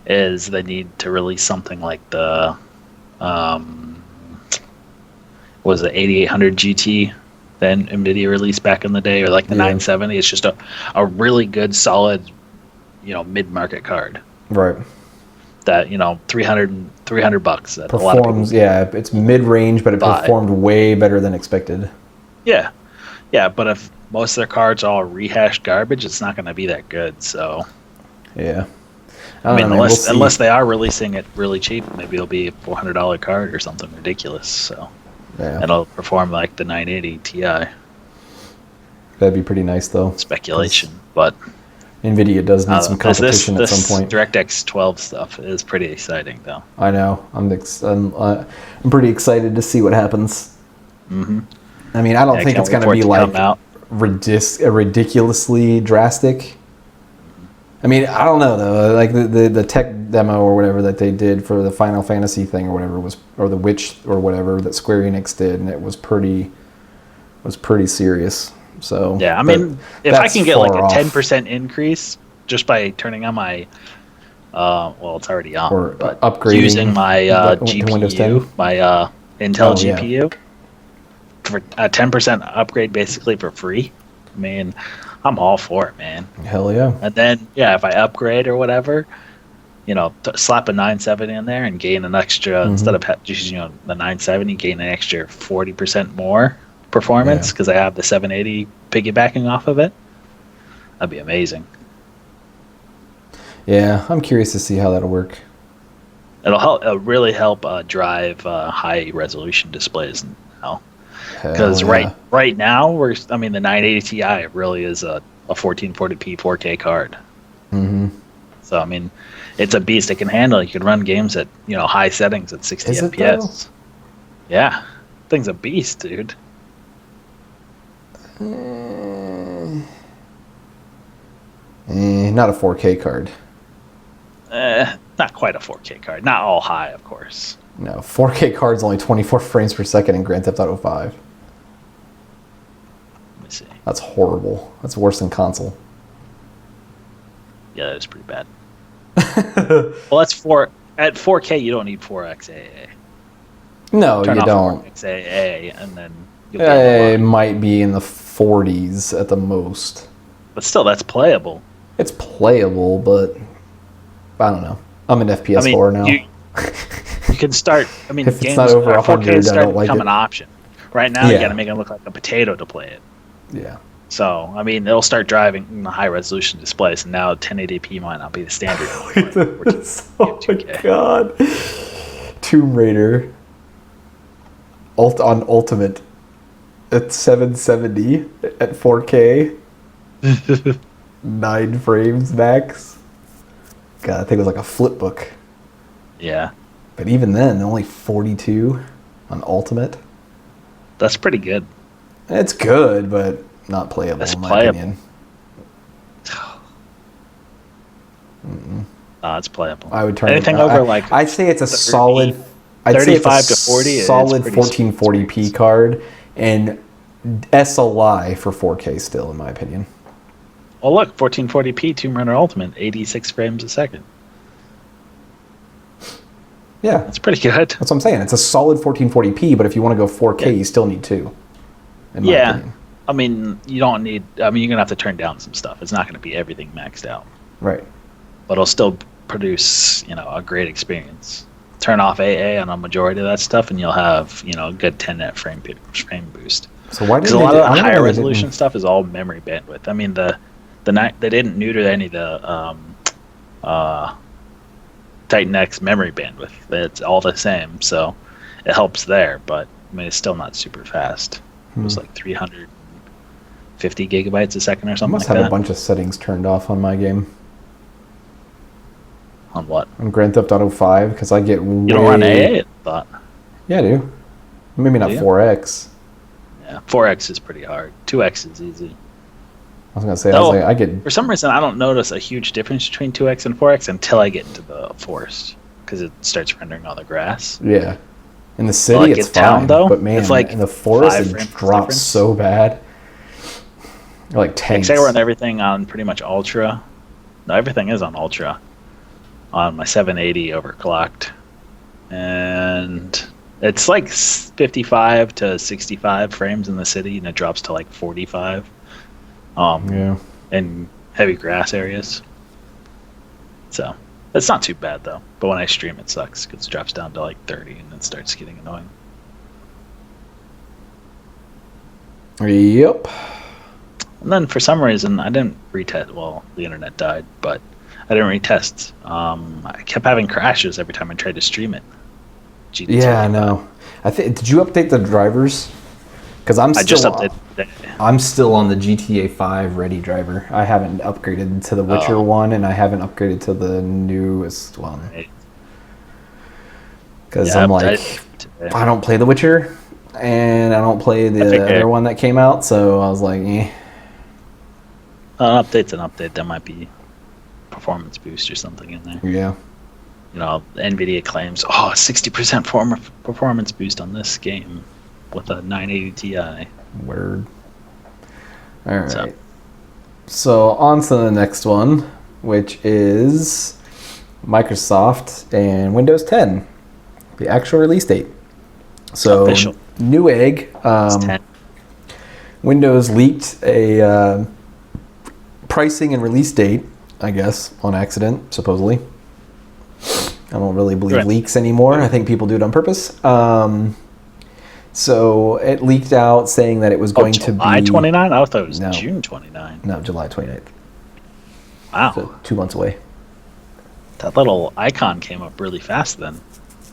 [SPEAKER 2] is they need to release something like the was it 8800 GT that NVIDIA released back in the day, or like the 970. It's just a really good, solid, mid-market card.
[SPEAKER 1] Right.
[SPEAKER 2] That, $300 bucks. That
[SPEAKER 1] performs,
[SPEAKER 2] a lot of people
[SPEAKER 1] it's mid-range, but it performed way better than expected.
[SPEAKER 2] Yeah. Yeah, but if most of their cards are all rehashed garbage, it's not going to be that good, so...
[SPEAKER 1] Yeah.
[SPEAKER 2] I mean, unless they are releasing it really cheap, maybe it'll be a $400 card or something ridiculous, so...
[SPEAKER 1] Yeah.
[SPEAKER 2] It'll perform like the 980 Ti.
[SPEAKER 1] That'd be pretty nice, though.
[SPEAKER 2] Speculation, but...
[SPEAKER 1] NVIDIA does need some competition at some point.
[SPEAKER 2] DirectX 12 stuff is pretty exciting, though.
[SPEAKER 1] I know. I'm pretty excited to see what happens.
[SPEAKER 2] Mm-hmm.
[SPEAKER 1] I mean, I don't think it's going to be like ridiculously drastic. I mean, I don't know though. Like the tech demo or whatever that they did for the Final Fantasy thing or whatever or the Witch or whatever that Square Enix did, and it was pretty serious. So
[SPEAKER 2] yeah, I mean, if I can get like a 10% increase just by turning on my, it's already on,
[SPEAKER 1] or
[SPEAKER 2] but
[SPEAKER 1] upgrading
[SPEAKER 2] using my GPU, my Intel GPU, for a 10% upgrade basically for free. I mean, I'm all for it, man.
[SPEAKER 1] Hell yeah.
[SPEAKER 2] And then, if I upgrade or whatever, slap a 970 in there and gain an extra, instead of just, the 970, gain an extra 40% more performance because I have the 780 piggybacking off of it. That'd be amazing.
[SPEAKER 1] Yeah, I'm curious to see how that'll work.
[SPEAKER 2] It'll really help drive high resolution displays now. Because right now the 980 Ti really is a 1440p 4K card.
[SPEAKER 1] Mm-hmm.
[SPEAKER 2] So I mean, it's a beast. It can handle. You can run games at high settings at 60 FPS. Yeah, thing's a beast, dude.
[SPEAKER 1] Not a 4K card.
[SPEAKER 2] Not quite a 4K card. Not all high, of course.
[SPEAKER 1] No, 4K card's only 24 frames per second in Grand Theft Auto 5.
[SPEAKER 2] Let me see.
[SPEAKER 1] That's horrible. That's worse than console.
[SPEAKER 2] Yeah, that is pretty bad. Well, at 4K, you don't need 4X AA.
[SPEAKER 1] No, you don't.
[SPEAKER 2] 4X AA, and then
[SPEAKER 1] it might be in the 40s at the most.
[SPEAKER 2] But still, that's playable.
[SPEAKER 1] It's playable, but I don't know. I'm an FPS whore now.
[SPEAKER 2] You can start. I mean,
[SPEAKER 1] if
[SPEAKER 2] games
[SPEAKER 1] it's not over 100,
[SPEAKER 2] 4K
[SPEAKER 1] I don't like
[SPEAKER 2] become
[SPEAKER 1] it.
[SPEAKER 2] an option. Right now, you got to make it look like a potato to play it.
[SPEAKER 1] Yeah.
[SPEAKER 2] So, I mean, it'll start driving high resolution displays, and now 1080p might not be the standard.
[SPEAKER 1] Oh my god. Tomb Raider on Ultimate at 770 at 4K. 9 frames max. God, I think it was like a flip book.
[SPEAKER 2] Yeah.
[SPEAKER 1] But even then, only 42 on Ultimate.
[SPEAKER 2] That's pretty good.
[SPEAKER 1] It's good, but not playable in my opinion.
[SPEAKER 2] No, it's playable.
[SPEAKER 1] I would turn
[SPEAKER 2] anything over like.
[SPEAKER 1] I'd say it's a
[SPEAKER 2] 30,
[SPEAKER 1] solid. I'd say it's a
[SPEAKER 2] to 40.
[SPEAKER 1] Solid 1440p card and SLI for 4K still, in my opinion.
[SPEAKER 2] Oh look, 1440p Tomb Raider Ultimate, 86 frames a second.
[SPEAKER 1] Yeah,
[SPEAKER 2] that's pretty good.
[SPEAKER 1] That's what I'm saying. It's a solid 1440p, but if you want to go 4K, you still need 2. In my opinion.
[SPEAKER 2] I mean, you don't need. I mean, you're gonna have to turn down some stuff. It's not gonna be everything maxed out.
[SPEAKER 1] Right.
[SPEAKER 2] But it'll still produce, a great experience. Turn off AA on a majority of that stuff, and you'll have, a good 10 net frame boost.
[SPEAKER 1] So why did
[SPEAKER 2] a lot of the higher resolution stuff is all memory bandwidth. I mean, they didn't neuter any of the Titan X memory bandwidth. It's all the same, so it helps there. But I mean, it's still not super fast. It was like 350 gigabytes a second or something like that.
[SPEAKER 1] I must have a bunch of settings turned off on my game.
[SPEAKER 2] On what?
[SPEAKER 1] On Grand Theft Auto 5, because I get
[SPEAKER 2] You don't run AA, I thought.
[SPEAKER 1] Yeah, I do. Maybe not 4X.
[SPEAKER 2] Yeah, 4X is pretty hard. 2X is easy.
[SPEAKER 1] I was gonna say, I get.
[SPEAKER 2] For some reason, I don't notice a huge difference between 2x and 4x until I get into the forest, because it starts rendering all the grass.
[SPEAKER 1] Yeah, in the city it's fine, but man,
[SPEAKER 2] it's like
[SPEAKER 1] in the forest it drops so bad. Like tanks.
[SPEAKER 2] I run everything on pretty much ultra. No, everything is on ultra. On my 780 overclocked, and it's like 55 to 65 frames in the city, and it drops to like 45. In heavy grass areas. So it's not too bad though. But when I stream, it sucks because it drops down to like 30 and it starts getting annoying.
[SPEAKER 1] Yep.
[SPEAKER 2] And then for some reason, I didn't retest. Well, the internet died, but I didn't retest. I kept having crashes every time I tried to stream it.
[SPEAKER 1] Yeah, I know. Did you update the drivers? Because I'm still on the GTA 5 ready driver. I haven't upgraded to the Witcher one, and I haven't upgraded to the newest one. Because I'm like, I don't play the Witcher, and I don't play the other one that came out, so I was like, eh.
[SPEAKER 2] An update's an update. There might be performance boost or something in there.
[SPEAKER 1] Yeah.
[SPEAKER 2] You know, NVIDIA claims, 60% performance boost on this game with a 980 Ti.
[SPEAKER 1] Word. All right. So on to the next one, which is Microsoft and Windows 10, the actual release date. So
[SPEAKER 2] official.
[SPEAKER 1] Newegg, Windows leaked a pricing and release date, I guess, on accident, supposedly. I don't really believe leaks anymore. I think people do it on purpose. So it leaked out saying that it was going to be...
[SPEAKER 2] July 29? I thought it was June 29.
[SPEAKER 1] No, July 29th.
[SPEAKER 2] Wow.
[SPEAKER 1] So 2 months away.
[SPEAKER 2] That little icon came up really fast then.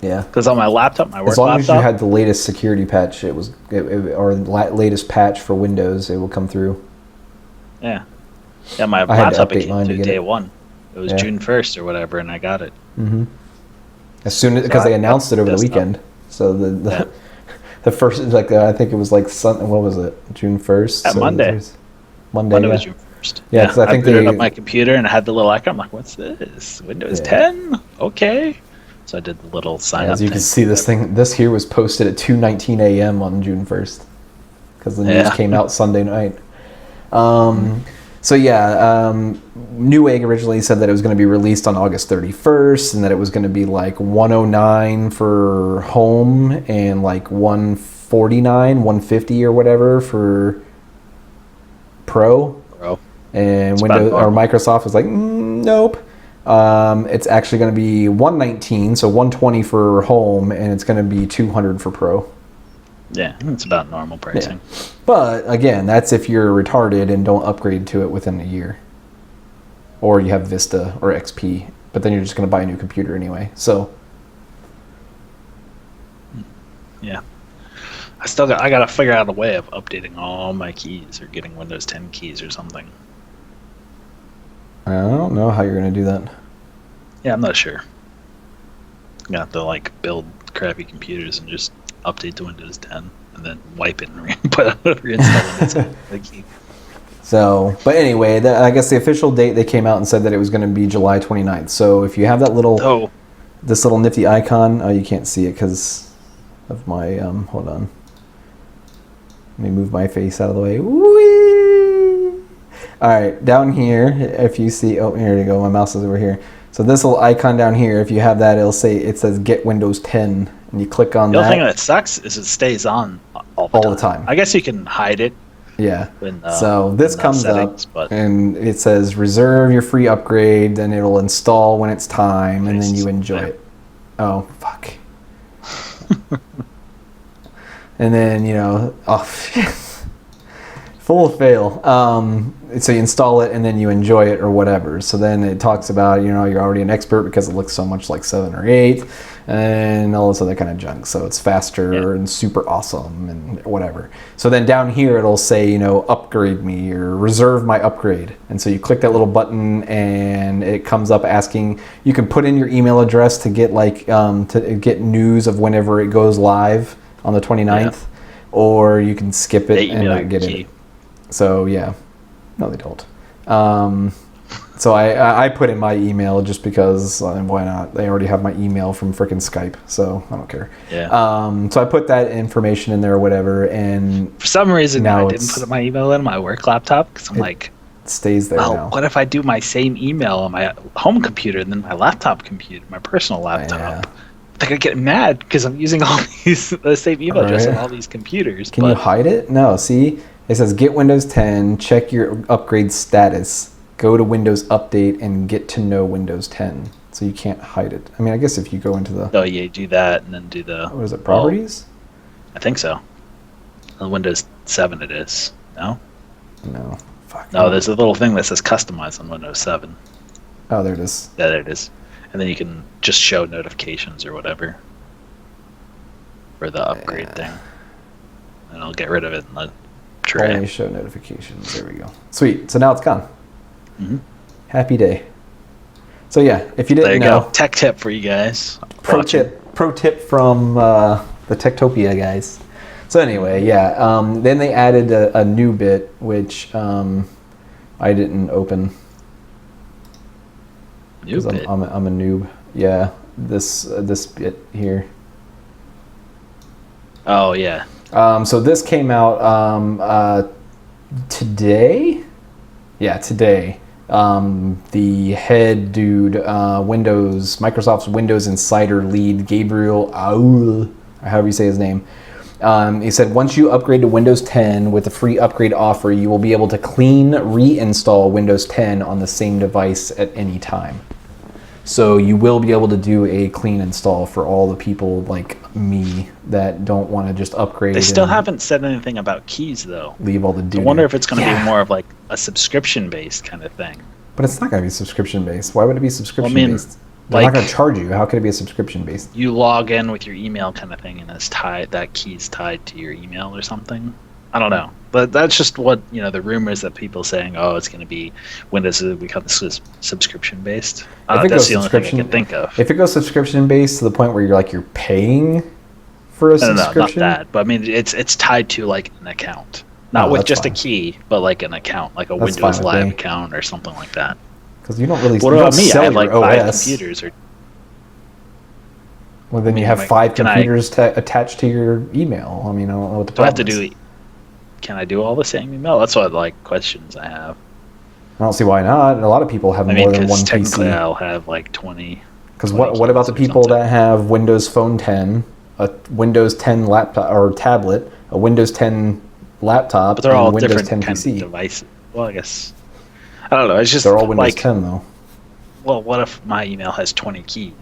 [SPEAKER 1] Yeah.
[SPEAKER 2] Because on my laptop, my work laptop...
[SPEAKER 1] As long as you had the latest security patch, or latest patch for Windows, it will come through.
[SPEAKER 2] Yeah. Yeah, my laptop came through day one. It was June 1st or whatever, and I got it.
[SPEAKER 1] Mm-hmm. As soon as... Because they announced it over the weekend. So the first, like, I think it was like what was it? June 1st.
[SPEAKER 2] So Monday.
[SPEAKER 1] Monday
[SPEAKER 2] was June 1st.
[SPEAKER 1] Yeah, because I think
[SPEAKER 2] put it up my computer and I had the little icon. I'm like, what's this? Windows 10? Okay. So I did the little sign up.
[SPEAKER 1] As you can see, this here was posted at 2:19 a.m. on June 1st, because the news came out Sunday night. So yeah, Newegg originally said that it was going to be released on August 31st, and that it was going to be like $109 for home and like $149, $150 or whatever for Pro. And Windows or Microsoft was like, nope. It's actually going to be $119, so $120 for home, and it's going to be $200 for Pro.
[SPEAKER 2] Yeah, it's about normal pricing.
[SPEAKER 1] Yeah. But again, that's if you're retarded and don't upgrade to it within a year, or you have Vista or XP. But then you're just going to buy a new computer anyway. So
[SPEAKER 2] yeah, I got to figure out a way of updating all my keys or getting Windows 10 keys or something.
[SPEAKER 1] I don't know how you're going to do that.
[SPEAKER 2] Yeah, I'm not sure. I'm going to have to like build crappy computers and just update to Windows 10 and then wipe it and reinstall it.
[SPEAKER 1] So, but anyway, I guess the official date they came out and said that it was going to be July 29th. So if you have that little, this little nifty icon, you can't see it because of my, hold on. Let me move my face out of the way. Whee! All right, down here, if you see, here you go, my mouse is over here. So this little icon down here, if you have that, it says Get Windows 10, and you click on that.
[SPEAKER 2] The only thing that sucks is it stays on all the time. I guess you can hide it.
[SPEAKER 1] Yeah. So this comes up, and it says reserve your free upgrade, then it'll install when it's time, and then you enjoy it. Oh, fuck. And then, full of fail. So you install it and then you enjoy it or whatever. So then it talks about, you're already an expert because it looks so much like 7 or 8 and all this other kind of junk. So it's faster and super awesome and whatever. So then down here it'll say, upgrade me or reserve my upgrade. And so you click that little button and it comes up asking, you can put in your email address to get to get news of whenever it goes live on the 29th, or you can skip it and not get it. So yeah. No, they don't. So I put in my email just because, why not? They already have my email from frickin' Skype, so I don't care.
[SPEAKER 2] Yeah.
[SPEAKER 1] So I put that information in there or whatever, and
[SPEAKER 2] for some reason now I didn't put my email in my work laptop because I'm like,
[SPEAKER 1] it stays there now.
[SPEAKER 2] What if I do my same email on my home computer and then my laptop computer, my personal laptop?
[SPEAKER 1] Yeah.
[SPEAKER 2] I could get mad because I'm using all these the same email address on all these computers.
[SPEAKER 1] Can you hide it? No. See, it says get Windows 10. Check your upgrade status. Go to Windows Update and get to know Windows 10. So you can't hide it. I mean, I guess if you go into the...
[SPEAKER 2] Oh, yeah, do that and then do the...
[SPEAKER 1] What is it, Properties?
[SPEAKER 2] I think so. On Windows 7 it is. No?
[SPEAKER 1] No. Fuck.
[SPEAKER 2] No, there's a little thing that says Customize on Windows 7.
[SPEAKER 1] Oh, there it is.
[SPEAKER 2] Yeah, there it is. And then you can just show notifications or whatever for the upgrade thing. And I'll get rid of it in the tray.
[SPEAKER 1] Only show notifications. There we go. Sweet. So now it's gone.
[SPEAKER 2] Mm-hmm.
[SPEAKER 1] Happy day. So yeah, if you didn't
[SPEAKER 2] there you
[SPEAKER 1] know,
[SPEAKER 2] go. Tech tip for you guys.
[SPEAKER 1] Pro tip from the Tektopia guys. So anyway, yeah. Then they added a new bit which I didn't open.
[SPEAKER 2] New bit.
[SPEAKER 1] I'm a noob. Yeah, this bit here.
[SPEAKER 2] Oh yeah.
[SPEAKER 1] So this came out today. Yeah, today. The head dude, Microsoft's Windows Insider lead, Gabriel Aul, however you say his name, he said, once you upgrade to Windows 10 with a free upgrade offer, you will be able to clean reinstall Windows 10 on the same device at any time. So you will be able to do a clean install for all the people like me that don't want to just upgrade.
[SPEAKER 2] They still haven't said anything about keys though.
[SPEAKER 1] Leave all the doo-doo.
[SPEAKER 2] I wonder if it's going to be more of like a subscription-based kind of thing.
[SPEAKER 1] But it's not going to be subscription-based. Why would it be subscription-based? They're not going to charge you. How could it be a subscription-based?
[SPEAKER 2] You log in with your email kind of thing, and it's tied. That key's tied to your email or something. I don't know, but that's just what the rumors that people saying. Oh, it's going to be Windows has become subscription-based. That's the only thing I can think of.
[SPEAKER 1] If it goes subscription-based to the point where you're paying for a subscription,
[SPEAKER 2] no, not that. But I mean, it's tied to like an account, not with just a key, but like an account, like a Windows Live account or something like that.
[SPEAKER 1] Because you don't really.
[SPEAKER 2] What about me? I have like 5
[SPEAKER 1] OS.
[SPEAKER 2] computers.
[SPEAKER 1] Well, then you have 5 computers attached to your email. I mean, I don't know what the problem is.
[SPEAKER 2] Can I do all the same email? That's what questions I have.
[SPEAKER 1] I don't see why not. A lot of people have more than one PC.
[SPEAKER 2] Technically, I'll have like 20.
[SPEAKER 1] Because what about the people that have Windows Phone 10, a Windows 10 laptop or tablet, a Windows 10 laptop,
[SPEAKER 2] but they're all
[SPEAKER 1] and Windows
[SPEAKER 2] different
[SPEAKER 1] 10
[SPEAKER 2] kind
[SPEAKER 1] PC?
[SPEAKER 2] of devices. Well, I guess I don't know. It's just
[SPEAKER 1] they're all Windows 10 though.
[SPEAKER 2] Well, what if my email has 20 keys?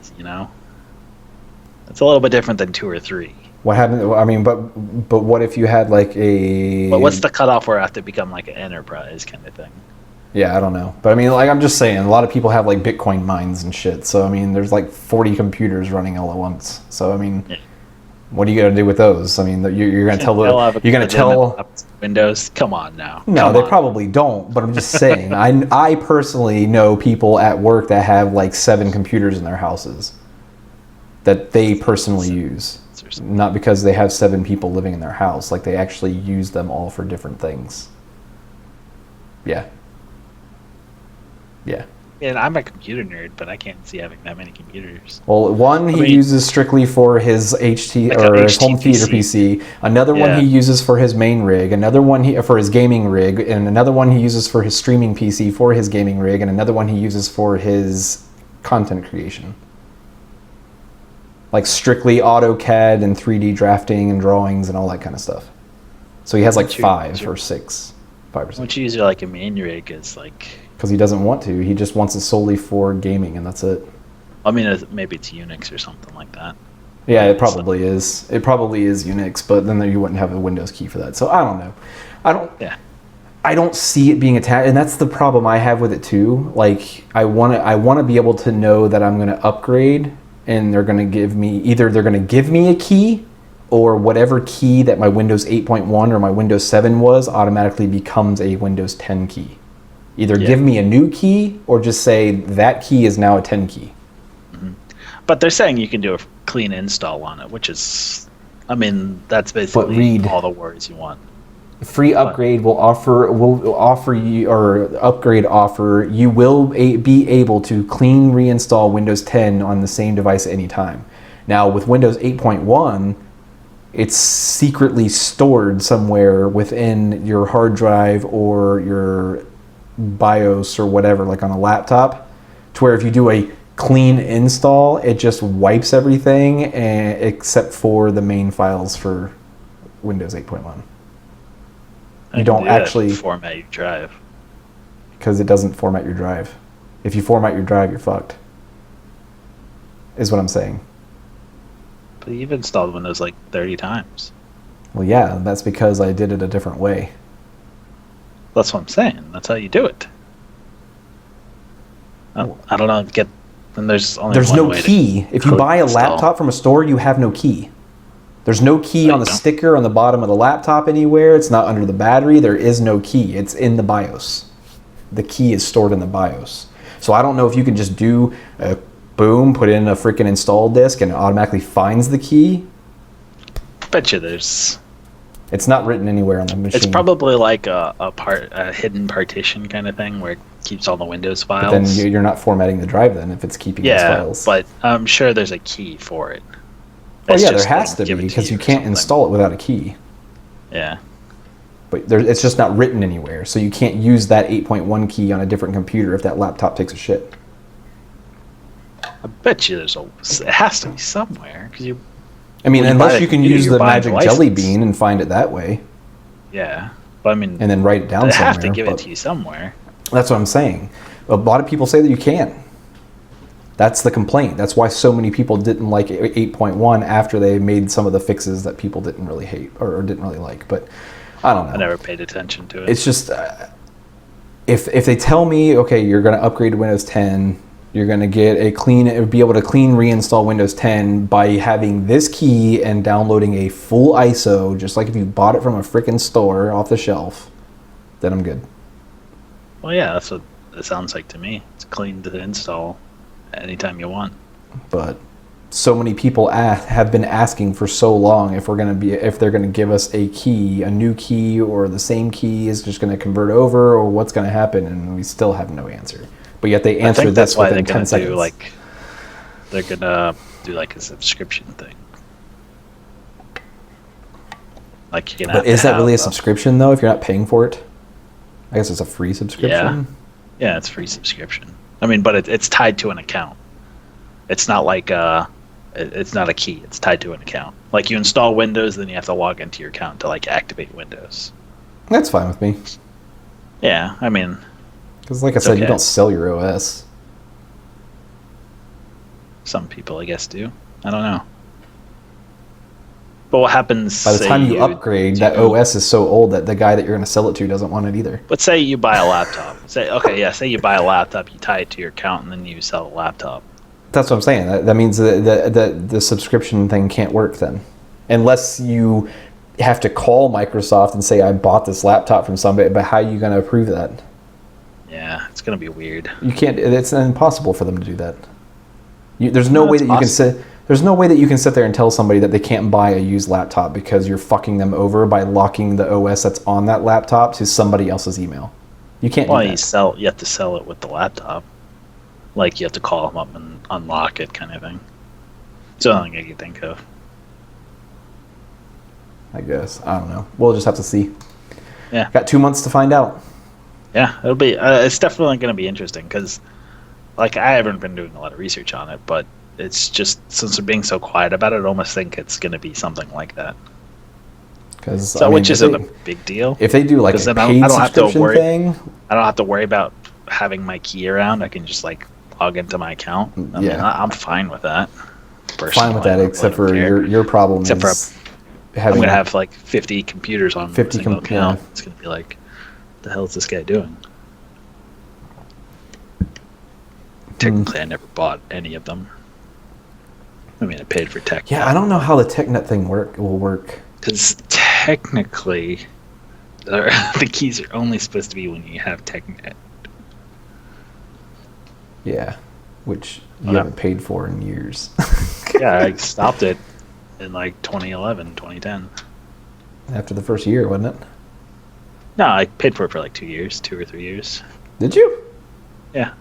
[SPEAKER 2] It's a little bit different than 2 or 3.
[SPEAKER 1] What happened? I mean, but what if you had like a?
[SPEAKER 2] But what's the cutoff where I have to become like an enterprise kind of thing?
[SPEAKER 1] Yeah, I don't know. But I mean, like I'm just saying, a lot of people have like Bitcoin mines and shit. So I mean, there's like 40 computers running all at once. So I mean, what are you gonna do with those? I mean, you're gonna tell
[SPEAKER 2] Windows. Come on now.
[SPEAKER 1] No, they probably don't. But I'm just saying, I personally know people at work that have like 7 computers in their houses that they personally use. Not because they have 7 people living in their house, like they actually use them all for different things. Yeah.
[SPEAKER 2] And I'm a computer nerd, but I can't see having that many computers.
[SPEAKER 1] Well, one he uses strictly for his his home theater PC. Another one he uses for his main rig. Another one for his gaming rig, and another one he uses for his streaming PC for his gaming rig, and another one he uses for his content creation. Like strictly AutoCAD and 3D drafting and drawings and all that kind of stuff. So he has like 5 or 6. 5 or 6.
[SPEAKER 2] Once you use like a main rig, it's like...
[SPEAKER 1] Because he doesn't want to. He just wants it solely for gaming and that's it.
[SPEAKER 2] I mean, maybe it's Unix or something like that.
[SPEAKER 1] Yeah, it probably is. It probably is Unix, but then you wouldn't have a Windows key for that. So I don't know. I don't see it being attached, and that's the problem I have with it too. Like I want to be able to know that I'm going to upgrade, and they're going to give me a key, or whatever key that my Windows 8.1 or my Windows 7 was automatically becomes a Windows 10 key. Either give me a new key or just say that key is now a 10 key.
[SPEAKER 2] Mm-hmm. But they're saying you can do a clean install on it, which is, I mean, that's basically all the words you want.
[SPEAKER 1] Free upgrade will offer you, or upgrade offer, you will be able to clean reinstall Windows 10 on the same device at any time. Now with Windows 8.1, it's secretly stored somewhere within your hard drive or your BIOS or whatever, like on a laptop, to where if you do a clean install, it just wipes everything except for the main files for Windows 8.1. You don't actually
[SPEAKER 2] format your drive,
[SPEAKER 1] because it doesn't format your drive. If you format your drive, you're fucked, is what I'm saying.
[SPEAKER 2] But you've installed Windows like 30 times.
[SPEAKER 1] Well, yeah, that's because I did it a different way.
[SPEAKER 2] That's what I'm saying. That's how you do it. I don't know. Then there's
[SPEAKER 1] no key. If you buy a laptop from a store, you have no key. There's no key on the sticker on the bottom of the laptop anywhere. It's not under the battery. There is no key. It's in the BIOS. The key is stored in the BIOS. So I don't know if you can just do a boom, put in a freaking install disk, and it automatically finds the key.
[SPEAKER 2] Bet you there's.
[SPEAKER 1] It's not written anywhere on the machine.
[SPEAKER 2] It's probably like a hidden partition kind of thing where it keeps all the Windows files.
[SPEAKER 1] But then you're not formatting the drive then if it's keeping those files.
[SPEAKER 2] Yeah, but I'm sure there's a key for it.
[SPEAKER 1] Oh yeah, there has to be, because you can't install it without a key.
[SPEAKER 2] Yeah.
[SPEAKER 1] But it's just not written anywhere, so you can't use that 8.1 key on a different computer if that laptop takes a shit.
[SPEAKER 2] I bet you it has to be somewhere, because
[SPEAKER 1] unless you can use the magic jelly bean and find it that way.
[SPEAKER 2] Yeah, but I mean,
[SPEAKER 1] and then write it down somewhere.
[SPEAKER 2] They have to give it to you somewhere.
[SPEAKER 1] That's what I'm saying. A lot of people say that you can't. That's the complaint. That's why so many people didn't like 8.1 after they made some of the fixes that people didn't really hate or didn't really like. But I don't know.
[SPEAKER 2] I never paid attention to it.
[SPEAKER 1] It's just if they tell me, okay, you're going to upgrade to Windows 10, you're going to be able to clean reinstall Windows 10 by having this key and downloading a full ISO, just like if you bought it from a freaking store off the shelf, then I'm good.
[SPEAKER 2] Well, yeah, that's what it sounds like to me. It's clean to install anytime you want.
[SPEAKER 1] But so many people have been asking for so long if they're going to give us a key, a new key, or the same key is just going to convert over, or what's going to happen, and we still have no answer. But yet they answer this within 10 seconds.
[SPEAKER 2] They're gonna do like a subscription thing. Like you can.
[SPEAKER 1] But is that really a subscription though? If you're not paying for it, I guess it's a free subscription.
[SPEAKER 2] Yeah, it's free subscription. I mean, but it's tied to an account. It's not like it's not a key. It's tied to an account. Like you install Windows, then you have to log into your account to like activate Windows.
[SPEAKER 1] That's fine with me.
[SPEAKER 2] Yeah, I mean.
[SPEAKER 1] Because like I said, you don't sell your OS.
[SPEAKER 2] Some people, I guess, do. I don't know. But what happens...
[SPEAKER 1] By the time you upgrade, that OS is so old that the guy that you're going to sell it to doesn't want it either.
[SPEAKER 2] But say you buy a laptop. Say you buy a laptop, you tie it to your account, and then you sell a laptop.
[SPEAKER 1] That's what I'm saying. That means the subscription thing can't work then. Unless you have to call Microsoft and say, I bought this laptop from somebody, but how are you going to approve that?
[SPEAKER 2] Yeah, it's going to be weird.
[SPEAKER 1] You can't. It's impossible for them to do that. There's no way that you can sit. There's no way that you can sit there and tell somebody that they can't buy a used laptop because you're fucking them over by locking the OS that's on that laptop to somebody else's email. You can't.
[SPEAKER 2] Well,
[SPEAKER 1] do that.
[SPEAKER 2] You have to sell it with the laptop. Like you have to call them up and unlock it, kind of thing. It's the only thing I can think of.
[SPEAKER 1] I guess I don't know. We'll just have to see.
[SPEAKER 2] Yeah.
[SPEAKER 1] Got 2 months to find out.
[SPEAKER 2] Yeah, it'll be. It's definitely going to be interesting because, like, I haven't been doing a lot of research on it, but it's just since they're being so quiet about it, I almost think it's going to be something like that. Which isn't a big deal.
[SPEAKER 1] If they do like a paid subscription thing,
[SPEAKER 2] I don't have to worry about having my key around. I can just like log into my account. I mean, I'm fine with that.
[SPEAKER 1] Fine with that, except for your problem is
[SPEAKER 2] I'm going to have like 50 computers on 50 account. Yeah. It's going to be like, what the hell is this guy doing? Technically, I never bought any of them. I mean, I paid for TechNet.
[SPEAKER 1] Yeah, I don't know how the TechNet thing will work.
[SPEAKER 2] Because technically, the keys are only supposed to be when you have TechNet.
[SPEAKER 1] Yeah, which you haven't paid for in years.
[SPEAKER 2] Yeah, I stopped it in like 2011, 2010.
[SPEAKER 1] After the first year, wasn't it?
[SPEAKER 2] No, I paid for it for like 2 years, 2 or 3 years.
[SPEAKER 1] Did you?
[SPEAKER 2] Yeah.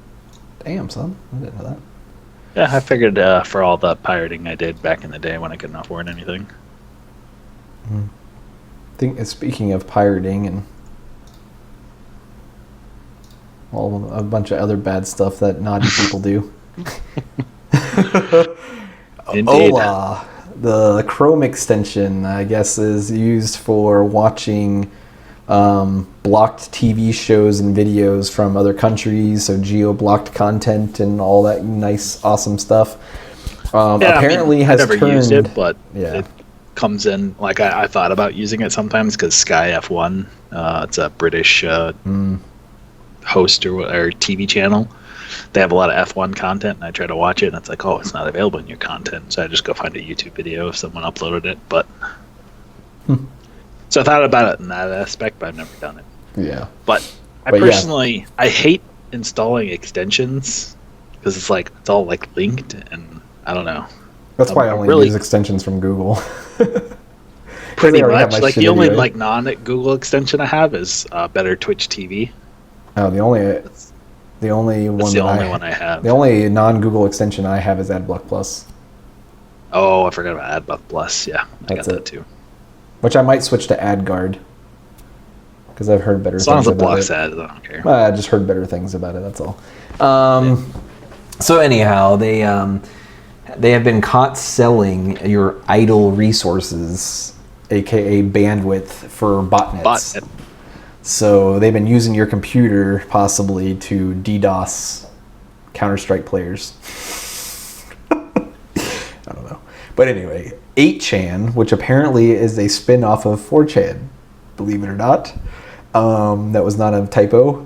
[SPEAKER 1] Damn, son. I didn't know that.
[SPEAKER 2] Yeah, I figured for all the pirating I did back in the day when I couldn't afford anything.
[SPEAKER 1] Speaking of pirating and a bunch of other bad stuff that naughty people do.
[SPEAKER 2] Indeed.
[SPEAKER 1] Hola, the Chrome extension, I guess, is used for watching blocked TV shows and videos from other countries, so geo-blocked content and all that nice, awesome stuff. Apparently has
[SPEAKER 2] never
[SPEAKER 1] turned...
[SPEAKER 2] used it, but
[SPEAKER 1] yeah.
[SPEAKER 2] it comes in, like I thought about using it sometimes because Sky F1, it's a British host or TV channel. They have a lot of F1 content, and I try to watch it, and it's like, oh, it's not available in your content. So I just go find a YouTube video if someone uploaded it. But so I thought about it in that aspect, but I've never done it.
[SPEAKER 1] Yeah.
[SPEAKER 2] But I personally, I hate installing extensions because it's like it's all like linked, and I don't know.
[SPEAKER 1] That's why I only use extensions from Google.
[SPEAKER 2] Pretty much. Like the only like non-Google extension I have is Better Twitch TV.
[SPEAKER 1] Oh, the only one I have. The only non-Google extension I have is AdBlock Plus.
[SPEAKER 2] Oh, I forgot about AdBlock Plus. Yeah, I got that too.
[SPEAKER 1] Which I might switch to AdGuard because I've heard better things about it.
[SPEAKER 2] As long as it blocks ads, I don't care.
[SPEAKER 1] I just heard better things about it. That's all. So anyhow, they have been caught selling your idle resources, aka bandwidth, for botnets. So they've been using your computer possibly to DDoS Counter-Strike players. I don't know. But anyway, 8chan, which apparently is a spin-off of 4chan, believe it or not. That was not a typo.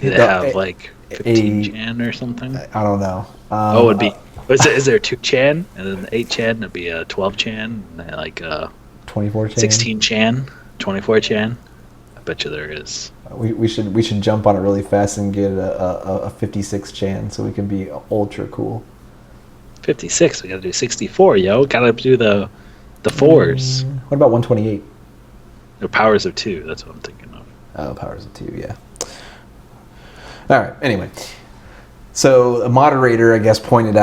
[SPEAKER 2] Did it have like 15chan or something?
[SPEAKER 1] I don't know.
[SPEAKER 2] It would be... Is there 2chan? And then 8chan would be a 12chan, and then like
[SPEAKER 1] 24chan?
[SPEAKER 2] 16chan, 24chan. Bet you there is.
[SPEAKER 1] We should jump on it really fast and get a 56chan so we can be ultra cool.
[SPEAKER 2] 56. We gotta do 64, yo. Gotta do the fours.
[SPEAKER 1] What about 128?
[SPEAKER 2] The powers of 2. That's what I'm thinking of.
[SPEAKER 1] Oh, powers of 2. Yeah. All right. Anyway, so a moderator, I guess, pointed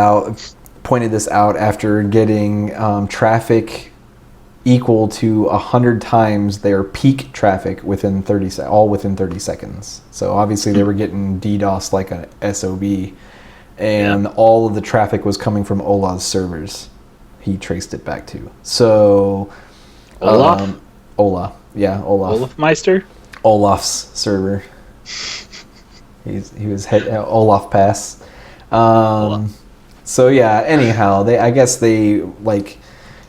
[SPEAKER 1] this out after getting traffic equal to 100 times their peak traffic within 30 seconds. So obviously they were getting DDoS like an SOB, and all of the traffic was coming from Hola's servers. He traced it back to. So
[SPEAKER 2] Olaf?
[SPEAKER 1] Olaf.
[SPEAKER 2] Olaf Meister?
[SPEAKER 1] Olaf's server. He was Olaf Pass. So yeah, anyhow, I guess they like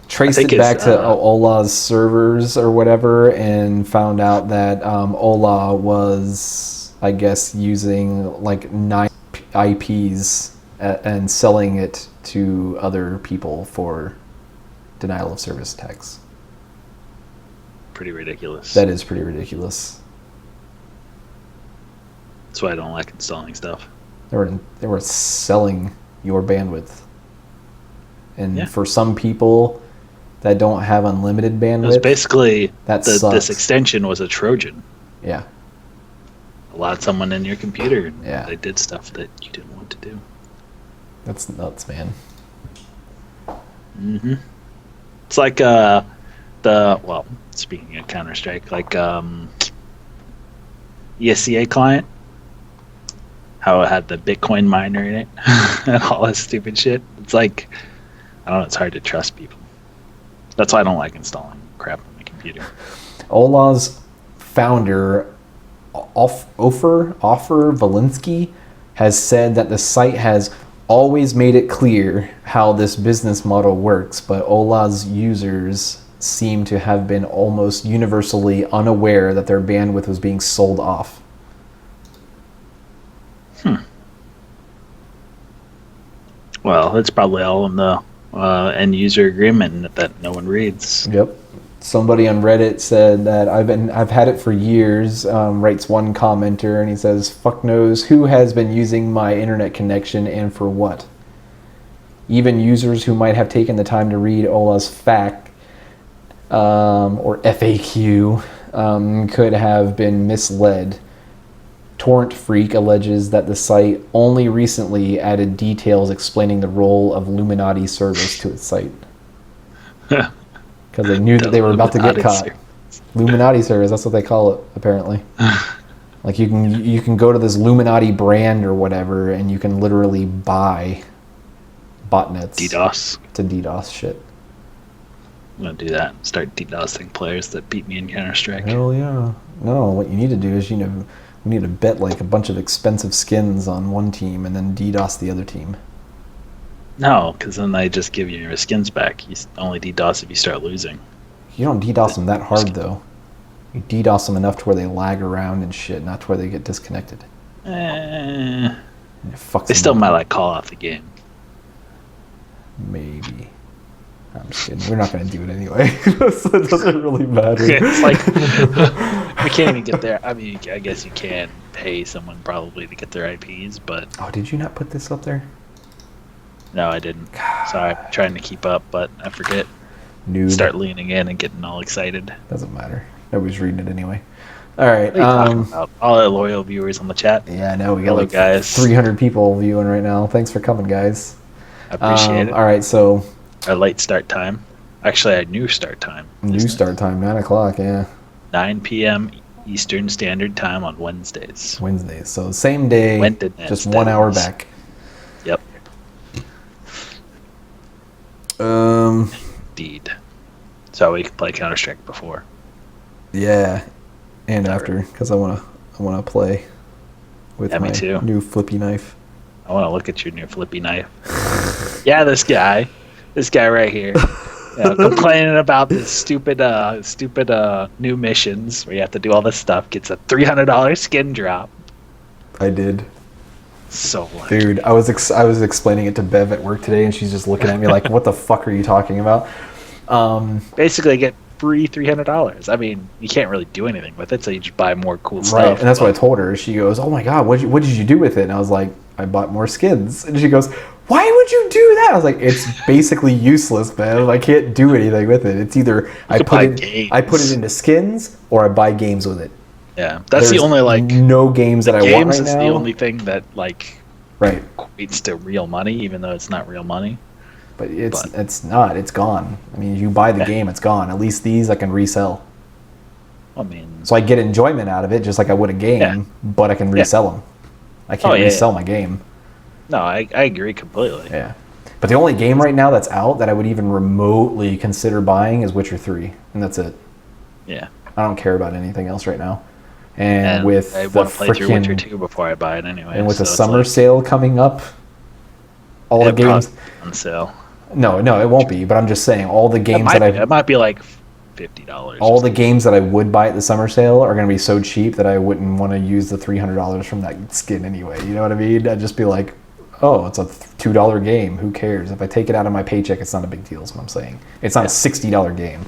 [SPEAKER 1] traced it back to Ola's servers or whatever, and found out that Ola was, I guess, using like 9 IPs and selling it to other people for denial of service attacks.
[SPEAKER 2] Pretty ridiculous.
[SPEAKER 1] That is pretty ridiculous.
[SPEAKER 2] That's why I don't like installing stuff.
[SPEAKER 1] They were selling your bandwidth, and for some people that don't have unlimited bandwidth, it was
[SPEAKER 2] basically this extension was a Trojan.
[SPEAKER 1] Yeah.
[SPEAKER 2] Allowed someone in your computer, and they did stuff that you didn't want to do.
[SPEAKER 1] That's nuts, man.
[SPEAKER 2] Mm-hmm. It's like speaking of Counter-Strike, like ESCA client, how it had the Bitcoin miner in it and all that stupid shit. It's like, I don't know, it's hard to trust people. That's why I don't like installing crap on my computer.
[SPEAKER 1] Ola's founder, Ofer Valinsky, has said that the site has always made it clear how this business model works, but Ola's users seem to have been almost universally unaware that their bandwidth was being sold off.
[SPEAKER 2] Well, it's probably all in the end user agreement that no one reads.
[SPEAKER 1] Yep. Somebody on Reddit said that I've had it for years, writes one commenter, and he says, fuck knows who has been using my internet connection and for what. Even users who might have taken the time to read Ola's FAQ or FAQ could have been misled. Torrent Freak alleges that the site only recently added details explaining the role of Illuminati service to its site. Because they knew that they were about to get caught. Illuminati service, that's what they call it, apparently. Like you can go to this Illuminati brand or whatever, and you can literally buy botnets.
[SPEAKER 2] DDoS.
[SPEAKER 1] To DDoS shit.
[SPEAKER 2] I'm gonna do that. Start DDoSing players that beat me in Counter-Strike.
[SPEAKER 1] Hell yeah. No, what you need to do is, we need to bet like a bunch of expensive skins on one team and then DDoS the other team.
[SPEAKER 2] No, because then they just give you your skins back. You only DDoS if you start losing.
[SPEAKER 1] You don't DDoS them that hard, though. You DDoS them enough to where they lag around and shit, not to where they get disconnected.
[SPEAKER 2] They still might like call off the game.
[SPEAKER 1] Maybe. I'm just kidding. We're not going to do it anyway. So it doesn't really matter.
[SPEAKER 2] It's like, we can't even get there. I mean, I guess you can pay someone probably to get their IPs, but...
[SPEAKER 1] Oh, did you not put this up there?
[SPEAKER 2] No, I didn't. Sorry, I'm trying to keep up, but I forget.
[SPEAKER 1] Noob.
[SPEAKER 2] Start leaning in and getting all excited.
[SPEAKER 1] Doesn't matter. Nobody's reading it anyway. All right.
[SPEAKER 2] All our loyal viewers on the chat.
[SPEAKER 1] Yeah, I know. We got
[SPEAKER 2] Hello,
[SPEAKER 1] like
[SPEAKER 2] guys.
[SPEAKER 1] 300 people viewing right now. Thanks for coming, guys.
[SPEAKER 2] I appreciate it.
[SPEAKER 1] All right, so...
[SPEAKER 2] Our late start time. Actually, our new start time.
[SPEAKER 1] New start time, 9 o'clock, yeah.
[SPEAKER 2] 9 p.m. Eastern Standard Time on Wednesdays.
[SPEAKER 1] Wednesdays. So same day, just 1 hour back.
[SPEAKER 2] Yep. Indeed. So we could play Counter-Strike before.
[SPEAKER 1] Yeah, and after, because I wanna play with my new flippy knife.
[SPEAKER 2] I want to look at your new flippy knife. Yeah, this guy right here, complaining about this stupid new missions where you have to do all this stuff. Gets a $300 skin drop.
[SPEAKER 1] I did.
[SPEAKER 2] So lucky.
[SPEAKER 1] Dude, I was explaining it to Bev at work today, and she's just looking at me like, "What the fuck are you talking about?"
[SPEAKER 2] Basically, get free $300. I mean, you can't really do anything with it, so you just buy more cool stuff.
[SPEAKER 1] Right, and that's what I told her. She goes, "Oh my god, what did you do with it?" And I was like, "I bought more skins." And she goes, "Why would you do that?" I was like, "It's basically useless, man. I can't do anything with it. It's either I put it into skins or I buy games with it."
[SPEAKER 2] Yeah, that's the only
[SPEAKER 1] no games that I want right now.
[SPEAKER 2] Games is the only thing that
[SPEAKER 1] right
[SPEAKER 2] equates to real money, even though it's not real money.
[SPEAKER 1] But it's not. It's gone. I mean, you buy the game, it's gone. At least these I can resell.
[SPEAKER 2] I mean,
[SPEAKER 1] so I get enjoyment out of it, just like I would a game, but I can resell them. I can't resell my game.
[SPEAKER 2] No, I agree completely.
[SPEAKER 1] Yeah. But the only game right now that's out that I would even remotely consider buying is Witcher 3, and that's it.
[SPEAKER 2] Yeah.
[SPEAKER 1] I don't care about anything else right now. And with
[SPEAKER 2] I want to play through Witcher 2 before I buy it anyway.
[SPEAKER 1] And with the summer sale coming up, all the games
[SPEAKER 2] on sale.
[SPEAKER 1] No, it won't be. But I'm just saying, all the games
[SPEAKER 2] it might be like $50.
[SPEAKER 1] All the games that I would buy at the summer sale are going to be so cheap that I wouldn't want to use the $300 from that skin anyway. You know what I mean? I'd just be like, oh, it's a $2 game. Who cares? If I take it out of my paycheck, it's not a big deal. Is what I'm saying. It's not a $60 game.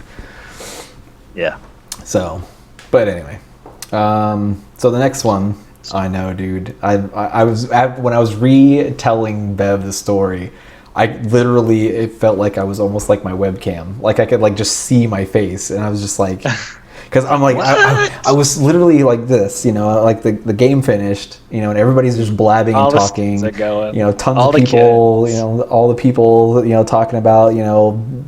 [SPEAKER 2] Yeah.
[SPEAKER 1] So, but anyway. So the next one, I know, dude. I was when I was retelling Bev the story, it felt like I was almost like my webcam. Like I could just see my face, and I was just like, because I'm like, I was literally like this, like the game finished, and everybody's just blabbing and talking, tons of people, all the people, talking about,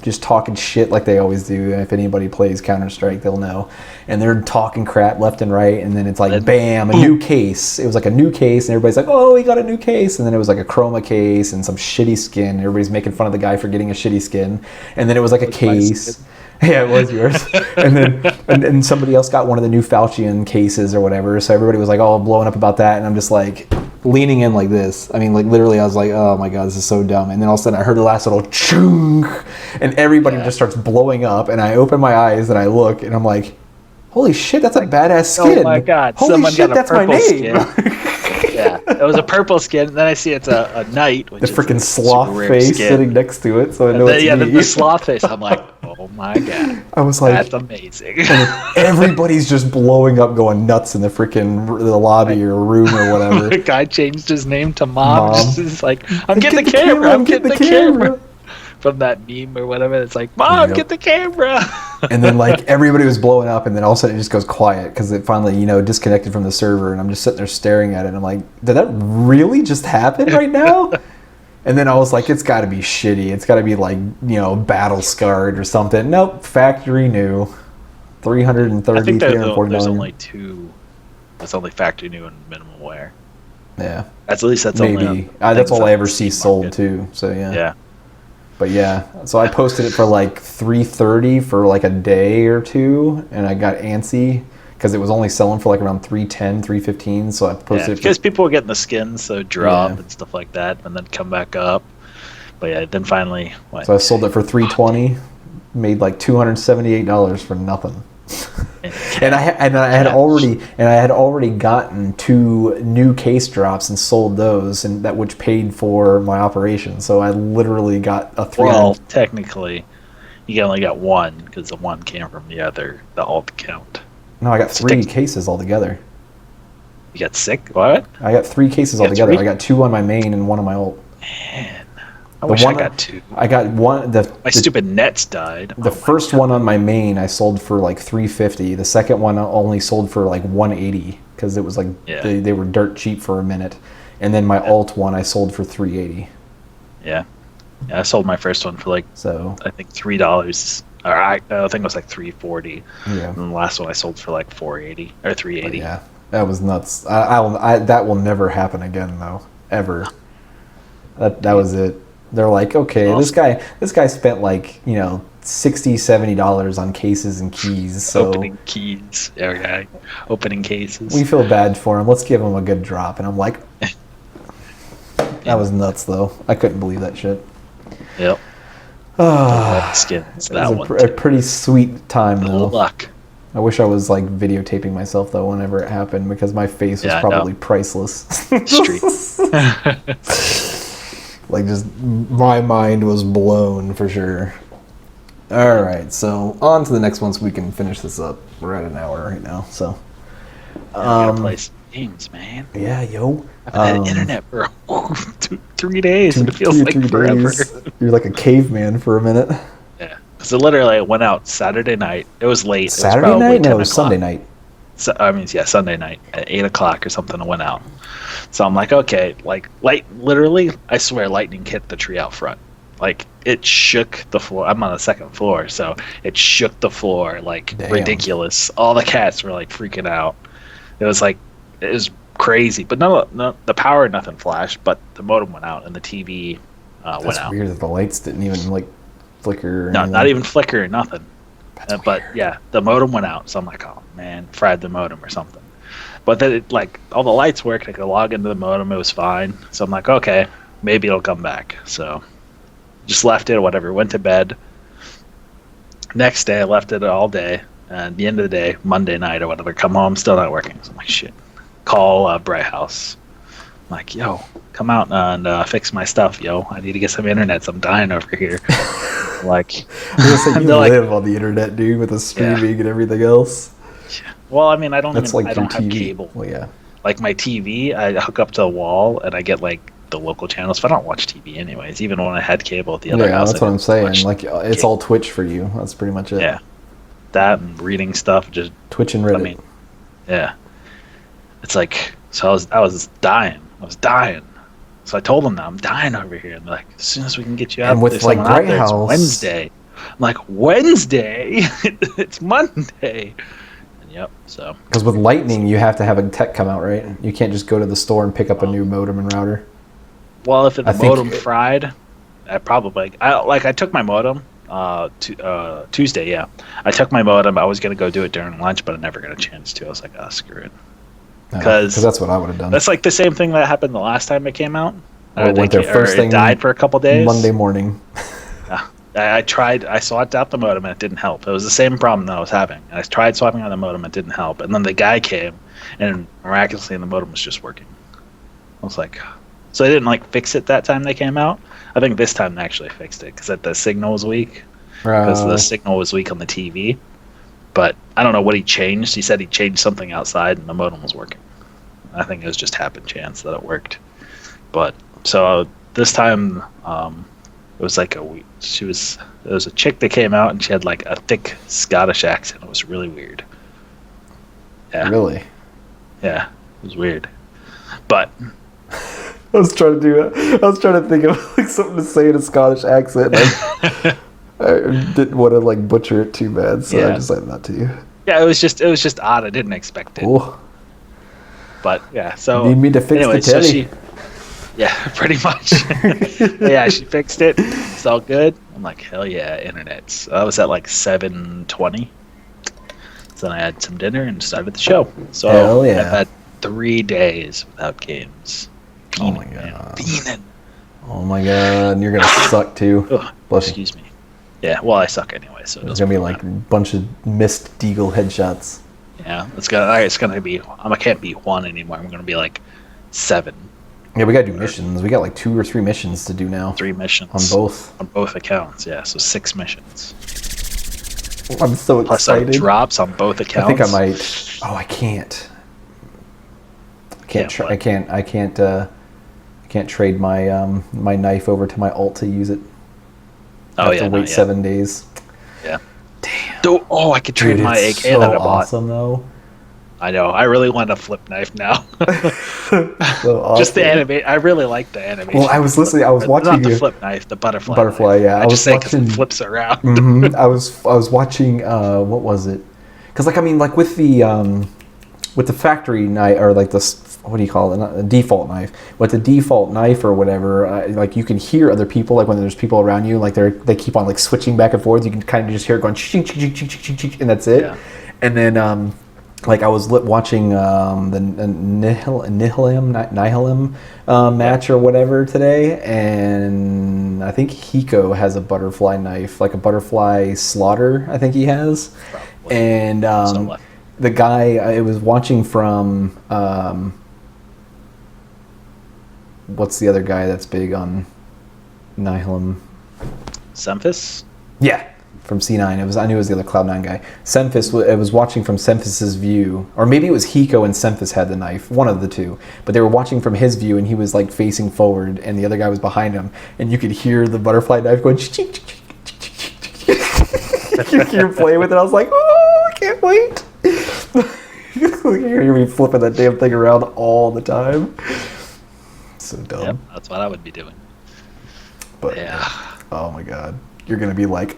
[SPEAKER 1] just talking shit like they always do. If anybody plays Counter-Strike, they'll know. And they're talking crap left and right, and then it's like, bam, a new case. It was like a new case, and everybody's like, oh, we got a new case. And then it was like a chroma case and some shitty skin. Everybody's making fun of the guy for getting a shitty skin. And then it was like a case. Yeah, it was yours. And then and somebody else got one of the new Falchion cases or whatever. So everybody was like all blowing up about that. And I'm just like leaning in like this. I mean, like literally I was like, oh my God, this is so dumb. And then all of a sudden I heard the last little chung, and everybody just starts blowing up. And I open my eyes and I look and I'm like, holy shit, that's a badass skin.
[SPEAKER 2] Oh my God.
[SPEAKER 1] Holy shit, that's my name.
[SPEAKER 2] Yeah, it was a purple skin, and then I see it's a knight. Which
[SPEAKER 1] the freaking sloth face sitting next to it, so I know it's me.
[SPEAKER 2] The sloth face. I'm like, oh my God.
[SPEAKER 1] I was like,
[SPEAKER 2] that's amazing.
[SPEAKER 1] And everybody's just blowing up, going nuts in the lobby or room or whatever.
[SPEAKER 2] The guy changed his name to Mom. Just like, I'm getting the camera. I'm getting the camera. From that meme or whatever, it's like, Mom, get the camera.
[SPEAKER 1] And then like everybody was blowing up, and then all of a sudden it just goes quiet because it finally, disconnected from the server, and I'm just sitting there staring at it, and I'm like, did that really just happen right now? And then I was like, it's got to be shitty. It's got to be like, battle scarred or something. Nope, factory new. 330,
[SPEAKER 2] I think
[SPEAKER 1] 340
[SPEAKER 2] there's
[SPEAKER 1] million.
[SPEAKER 2] only two. That's only factory new and minimum wear.
[SPEAKER 1] Yeah.
[SPEAKER 2] At least that's
[SPEAKER 1] maybe.
[SPEAKER 2] Only
[SPEAKER 1] that's all I ever
[SPEAKER 2] see
[SPEAKER 1] sold too. So yeah.
[SPEAKER 2] Yeah.
[SPEAKER 1] But yeah, so I posted it for like 330 for like a day or two, and I got antsy because it was only selling for like around 310, 315. So I posted it
[SPEAKER 2] because people were getting the skins, so drop and stuff like that, and then come back up. But yeah, then finally.
[SPEAKER 1] So I sold it for 320, made like $278 for nothing. And I had already gotten 2 new case drops and sold those, and that which paid for my operation. So I literally got a 300.
[SPEAKER 2] Well, technically, you only got one because the one came from the alt account.
[SPEAKER 1] No, I got 3 cases altogether.
[SPEAKER 2] You got sick? What?
[SPEAKER 1] I got 3 cases altogether. I got 2 on my main and 1 on my alt.
[SPEAKER 2] Man. I wish I got 2.
[SPEAKER 1] I got one.
[SPEAKER 2] My stupid nets died.
[SPEAKER 1] The first one on my main I sold for like 350. The second one only sold for like 180 because it was like they were dirt cheap for a minute. And then my alt one I sold for 380.
[SPEAKER 2] Yeah, I sold my first one for I think $3. Or I think it was like 340.
[SPEAKER 1] Yeah.
[SPEAKER 2] And the last one I sold for like 480 or 380.
[SPEAKER 1] But yeah, that was nuts. That will never happen again though, ever. That was it. They're like, okay, awesome. this guy spent like, $60, $70 on cases and keys. So
[SPEAKER 2] opening keys. Okay. Opening cases.
[SPEAKER 1] We feel bad for him. Let's give him a good drop. And I'm like, that was nuts though. I couldn't believe that shit.
[SPEAKER 2] Yep.
[SPEAKER 1] Skins. That was a pretty sweet time though.
[SPEAKER 2] Luck.
[SPEAKER 1] I wish I was like videotaping myself though whenever it happened because my face was probably priceless.
[SPEAKER 2] Street.
[SPEAKER 1] Like, just my mind was blown for sure. All right, so on to the next one so we can finish this up. We're at an hour right now, so.
[SPEAKER 2] Gotta play some games, man.
[SPEAKER 1] Yeah, yo.
[SPEAKER 2] I've had internet for 3 days, and it feels like forever.
[SPEAKER 1] You're like a caveman for a minute.
[SPEAKER 2] Yeah, because literally I went out Saturday night. It was late.
[SPEAKER 1] Saturday night? No, it was Sunday night.
[SPEAKER 2] So, Sunday night at 8 o'clock or something. I went out. So I'm like, okay, literally, I swear, lightning hit the tree out front. Like, it shook the floor. I'm on the 2nd floor, so it shook the floor like ridiculous. All the cats were like freaking out. It was crazy. But no, the power, nothing flashed, but the modem went out and the TV went out.
[SPEAKER 1] That's weird that the lights didn't even like flicker.
[SPEAKER 2] No, not even flicker or nothing. But yeah, the modem went out. So I'm like, oh man, fried the modem or something. But then all the lights worked. I could log into the modem. It was fine. So I'm like, okay, maybe it'll come back. So just left it or whatever. Went to bed. Next day, I left it all day. And at the end of the day, Monday night or whatever, come home, still not working. So I'm like, shit. Call Bright House. I'm like, yo, come out and fix my stuff, yo. I need to get some internet. So I'm dying over here. Like,
[SPEAKER 1] you live on the internet, dude, with the streaming and everything else.
[SPEAKER 2] Well, I mean, I don't have
[SPEAKER 1] TV.
[SPEAKER 2] Cable.
[SPEAKER 1] Well, yeah.
[SPEAKER 2] Like my TV, I hook up to a wall and I get like the local channels. But I don't watch TV anyways. Even when I had cable at the other house.
[SPEAKER 1] Yeah, that's what I'm saying. Like, it's all Twitch for you. That's pretty much it.
[SPEAKER 2] Yeah. That and reading stuff, just
[SPEAKER 1] Twitch and Reddit.
[SPEAKER 2] I mean, yeah. It's like, so I was dying. So I told them that I'm dying over here. And they're like, as soon as we can get you out,
[SPEAKER 1] and with like Bright House,
[SPEAKER 2] it's Wednesday. I'm like, Wednesday? It's Monday. And yep. So
[SPEAKER 1] because with Lightning, you have to have a tech come out, right? You can't just go to the store and pick up a new modem and router.
[SPEAKER 2] Well, if the modem fried, I took my modem Tuesday. Yeah, I took my modem. I was gonna go do it during lunch, but I never got a chance to. I was like, oh, screw it. Because
[SPEAKER 1] that's what I would have done.
[SPEAKER 2] That's like the same thing that happened the last time it came out.
[SPEAKER 1] It
[SPEAKER 2] died for a couple days.
[SPEAKER 1] Monday morning.
[SPEAKER 2] I tried. I swapped out the modem and it didn't help. It was the same problem that I was having. I tried swapping out the modem, it didn't help. And then the guy came, and miraculously, the modem was just working. I was like, so they didn't fix it that time they came out. I think this time they actually fixed it because the signal was weak. Because the signal was weak on the TV. But I don't know what he changed. He said he changed something outside and the modem was working. I think it was just happen chance that it worked. But so this time
[SPEAKER 3] It was like there was a chick that came out and she had like a thick Scottish accent. It was really weird. Yeah.
[SPEAKER 1] Really?
[SPEAKER 3] Yeah, it was weird. But
[SPEAKER 1] I was trying to think of like something to say in a Scottish accent. I didn't want to like butcher it too bad, so I just said that to you.
[SPEAKER 3] Yeah, it was just odd. I didn't expect it.
[SPEAKER 1] Cool.
[SPEAKER 3] But yeah, so
[SPEAKER 1] you need me to fix the telly?
[SPEAKER 3] So yeah, pretty much. Yeah, she fixed it. It's all good. I'm like, hell yeah, internet. So I was at like 7:20. So then I had some dinner and started the show. So
[SPEAKER 1] hell yeah.
[SPEAKER 3] I've had 3 days without games.
[SPEAKER 1] Oh my god.
[SPEAKER 3] Fiending.
[SPEAKER 1] Oh my god, you're gonna suck too.
[SPEAKER 3] Ugh, excuse me. Yeah, well, I suck anyway, so
[SPEAKER 1] it's gonna be like a bunch of missed deagle headshots.
[SPEAKER 3] Yeah, it's gonna be. I can't be 1 anymore. I'm gonna be like 7.
[SPEAKER 1] Yeah, we gotta do missions. We got like 2 or 3 missions to do now.
[SPEAKER 3] 3 missions
[SPEAKER 1] on both
[SPEAKER 3] accounts. Yeah, so 6 missions.
[SPEAKER 1] I'm so
[SPEAKER 3] Plus
[SPEAKER 1] excited.
[SPEAKER 3] Plus drops on both accounts.
[SPEAKER 1] I think I might. Oh, I can't. I can't trade my my knife over to my alt to use it. I have to wait 7 days.
[SPEAKER 3] Yeah.
[SPEAKER 1] Damn.
[SPEAKER 3] Oh, I could trade my AK
[SPEAKER 1] so
[SPEAKER 3] that I bought.
[SPEAKER 1] Awesome though.
[SPEAKER 3] I know. I really want a flip knife now.
[SPEAKER 1] So awesome.
[SPEAKER 3] Just the animate. I really like the animation.
[SPEAKER 1] Well, I was listening. I was watching
[SPEAKER 3] not the flip knife, the butterfly.
[SPEAKER 1] Butterfly,
[SPEAKER 3] knife.
[SPEAKER 1] yeah.
[SPEAKER 3] I just say because it flips around.
[SPEAKER 1] Mm-hmm. I was watching. What was it? Because like I mean like with the factory knife or like the what do you call it? A default knife. With the default knife or whatever, like you can hear other people like when there's people around you, like they keep on like switching back and forth. You can kind of just hear it going ching ching ching ching ching, and that's it. Yeah. And then like I was watching the Nihilum match or whatever today, and I think Hiko has a butterfly knife, like a butterfly slaughter. I think he has, probably. And the guy I was watching from what's the other guy that's big on Nihilum?
[SPEAKER 3] Semphis?
[SPEAKER 1] Yeah, from C9. I knew it was the other Cloud9 guy. Semphis. I was watching from Semphis's view, or maybe it was Hiko and Semphis had the knife, one of the two. But they were watching from his view, and he was like facing forward, and the other guy was behind him, and you could hear the butterfly knife going. You hear him play with it. I was like, oh, I can't wait. You hear me flipping that damn thing around all the time. So dumb.
[SPEAKER 3] Yep, that's what I would be doing.
[SPEAKER 1] But yeah. Oh my god, you're gonna be like,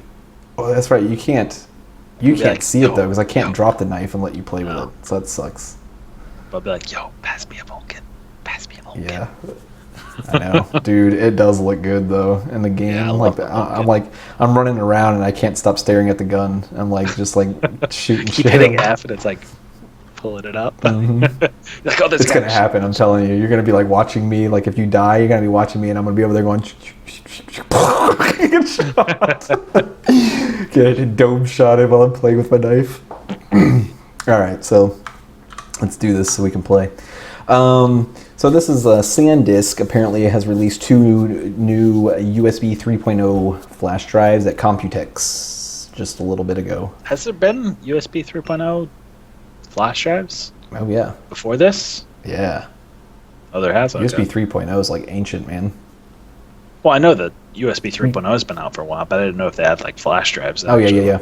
[SPEAKER 1] oh, that's right. You can't like, see it though because I can't drop the knife and let you play with it. So that sucks.
[SPEAKER 3] But I'll be like, yo, pass me a Vulcan. Pass me a Vulcan.
[SPEAKER 1] Yeah. I know, dude. It does look good though in the game. Yeah, I'm running around and I can't stop staring at the gun. I'm like just like shooting.
[SPEAKER 3] Keep hitting F and it's like pulling it up.
[SPEAKER 1] Mm-hmm.
[SPEAKER 3] Like, oh, this
[SPEAKER 1] it's gonna happen. I'm telling you. You're gonna be like watching me. Like if you die, you're gonna be watching me, and I'm gonna be over there going. Get shot. Get dome shot him while I'm playing with my knife. All right, so let's do this so we can play. So this is SanDisk. Apparently, it has released 2 new USB 3.0 flash drives at Computex just a little bit ago.
[SPEAKER 3] Has there been USB 3.0 flash drives?
[SPEAKER 1] Oh yeah.
[SPEAKER 3] Before this?
[SPEAKER 1] Yeah.
[SPEAKER 3] Oh, there has.
[SPEAKER 1] USB 3.0 is like ancient, man.
[SPEAKER 3] Well, I know that USB 3.0 has been out for a while, but I didn't know if they had like flash drives.
[SPEAKER 1] Oh yeah.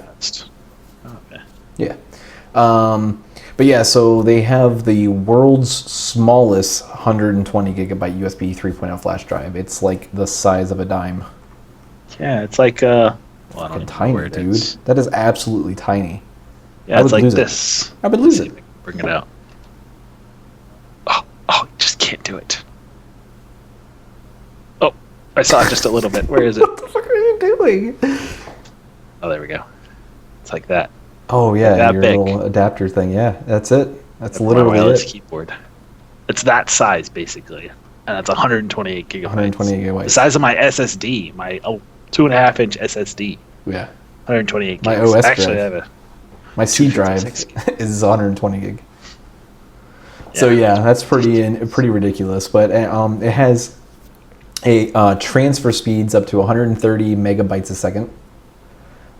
[SPEAKER 3] Oh, okay.
[SPEAKER 1] Yeah. But yeah, so they have the world's smallest 120 gigabyte USB 3.0 flash drive. It's like the size of a dime.
[SPEAKER 3] Yeah, it's like
[SPEAKER 1] fucking tiny, dude. That is absolutely tiny.
[SPEAKER 3] Yeah, it's like this.
[SPEAKER 1] I would lose it.
[SPEAKER 3] Bring it out. Oh, just can't do it. Oh, I saw it just a little bit. Where is it?
[SPEAKER 1] What the fuck are you doing?
[SPEAKER 3] Oh, there we go. It's like that.
[SPEAKER 1] Oh yeah,
[SPEAKER 3] that
[SPEAKER 1] your
[SPEAKER 3] big.
[SPEAKER 1] little adapter thing. Yeah, that's it. That's
[SPEAKER 3] literally
[SPEAKER 1] it.
[SPEAKER 3] Keyboard. It's that size basically, and it's 128 gigabytes.
[SPEAKER 1] 128 gigabytes.
[SPEAKER 3] The size of my SSD, my 2.5-inch SSD.
[SPEAKER 1] Yeah.
[SPEAKER 3] 128 gigs.
[SPEAKER 1] My OS
[SPEAKER 3] Actually,
[SPEAKER 1] drive.
[SPEAKER 3] I have
[SPEAKER 1] my C drive is 120 gig. Yeah. So yeah, that's pretty ridiculous. But it has a transfer speeds up to 130 megabytes a second.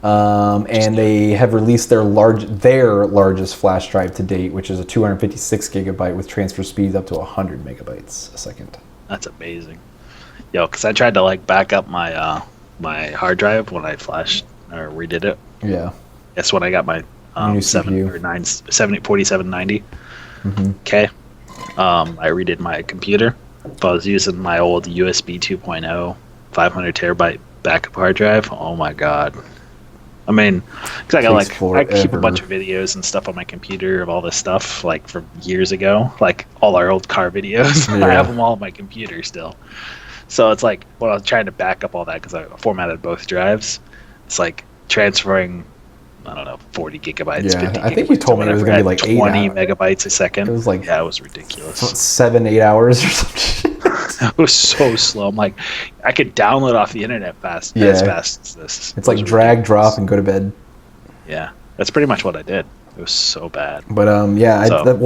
[SPEAKER 1] And they have released their largest flash drive to date, which is a 256 gigabyte with transfer speeds up to 100 megabytes a second.
[SPEAKER 3] That's amazing. Yo, because I tried to like back up my
[SPEAKER 2] my hard drive when I flashed or redid it.
[SPEAKER 1] Yeah.
[SPEAKER 2] That's when I got my
[SPEAKER 1] New
[SPEAKER 2] 7
[SPEAKER 1] CPU.
[SPEAKER 2] or 9 4790.
[SPEAKER 1] Mm-hmm.
[SPEAKER 2] Okay. I redid my computer. If I was using my old USB 2.0 500 terabyte backup hard drive, oh my god. I mean, because I got I keep a bunch of videos and stuff on my computer of all this stuff, like from years ago, like all our old car videos.
[SPEAKER 1] Yeah.
[SPEAKER 2] I have them all on my computer still. So it's like when I was trying to back up all that because I formatted both drives, it's like transferring, I don't know, 40 gigabytes, 50 gigabytes.
[SPEAKER 1] I think you told me it was going to be like
[SPEAKER 2] 20 megabytes a second.
[SPEAKER 1] It was like,
[SPEAKER 2] yeah, it was ridiculous.
[SPEAKER 1] 7-8 hours or something.
[SPEAKER 2] It was so slow. I'm like, I could download off the internet as fast as this.
[SPEAKER 1] It's like drag, drop, and go to bed.
[SPEAKER 2] Yeah, that's pretty much what I did. It was so bad.
[SPEAKER 1] But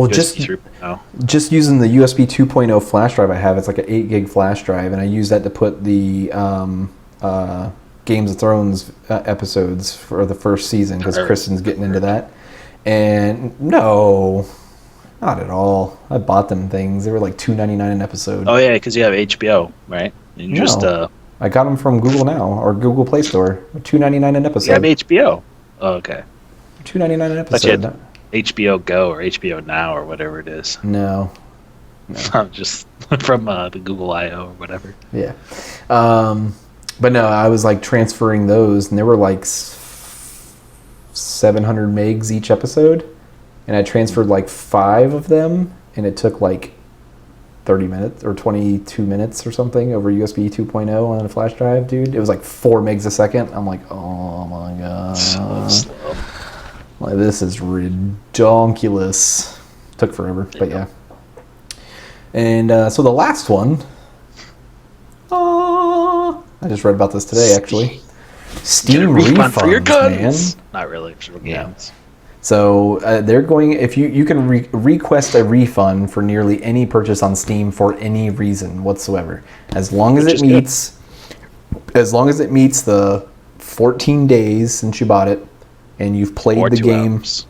[SPEAKER 1] just using the USB 2.0 flash drive I have, it's like an 8 gig flash drive, and I use that to put the Games of Thrones episodes for the first season because Kristen's getting into that. And no, not at all. I bought them things. They were like $2.99 an episode.
[SPEAKER 2] Oh yeah, because you have HBO, right? And
[SPEAKER 1] I got them from Google Now or Google Play Store. $2.99 an episode.
[SPEAKER 2] You have HBO. Oh, okay.
[SPEAKER 1] $2.99 an episode.
[SPEAKER 2] But you had HBO Go or HBO Now or whatever it is.
[SPEAKER 1] No.
[SPEAKER 2] Just from the Google I/O or whatever.
[SPEAKER 1] Yeah. But no, I was like transferring those, and they were like 700 megs each episode, and I transferred like 5 of them, and it took like 30 minutes or 22 minutes or something over USB 2.0 on a flash drive, dude. It was like 4 megs a second. I'm like, oh my god,
[SPEAKER 2] so slow.
[SPEAKER 1] Like, this is ridiculous. Took forever, but yeah. And so the last one. I just read about this today, actually. Steam refunds,
[SPEAKER 2] for your guns.
[SPEAKER 1] Man.
[SPEAKER 2] Not really, for guns.
[SPEAKER 1] So they're going. If you can request a refund for nearly any purchase on Steam for any reason whatsoever, as long as it meets the 14 days since you bought it, and you've played the game.
[SPEAKER 2] Hours.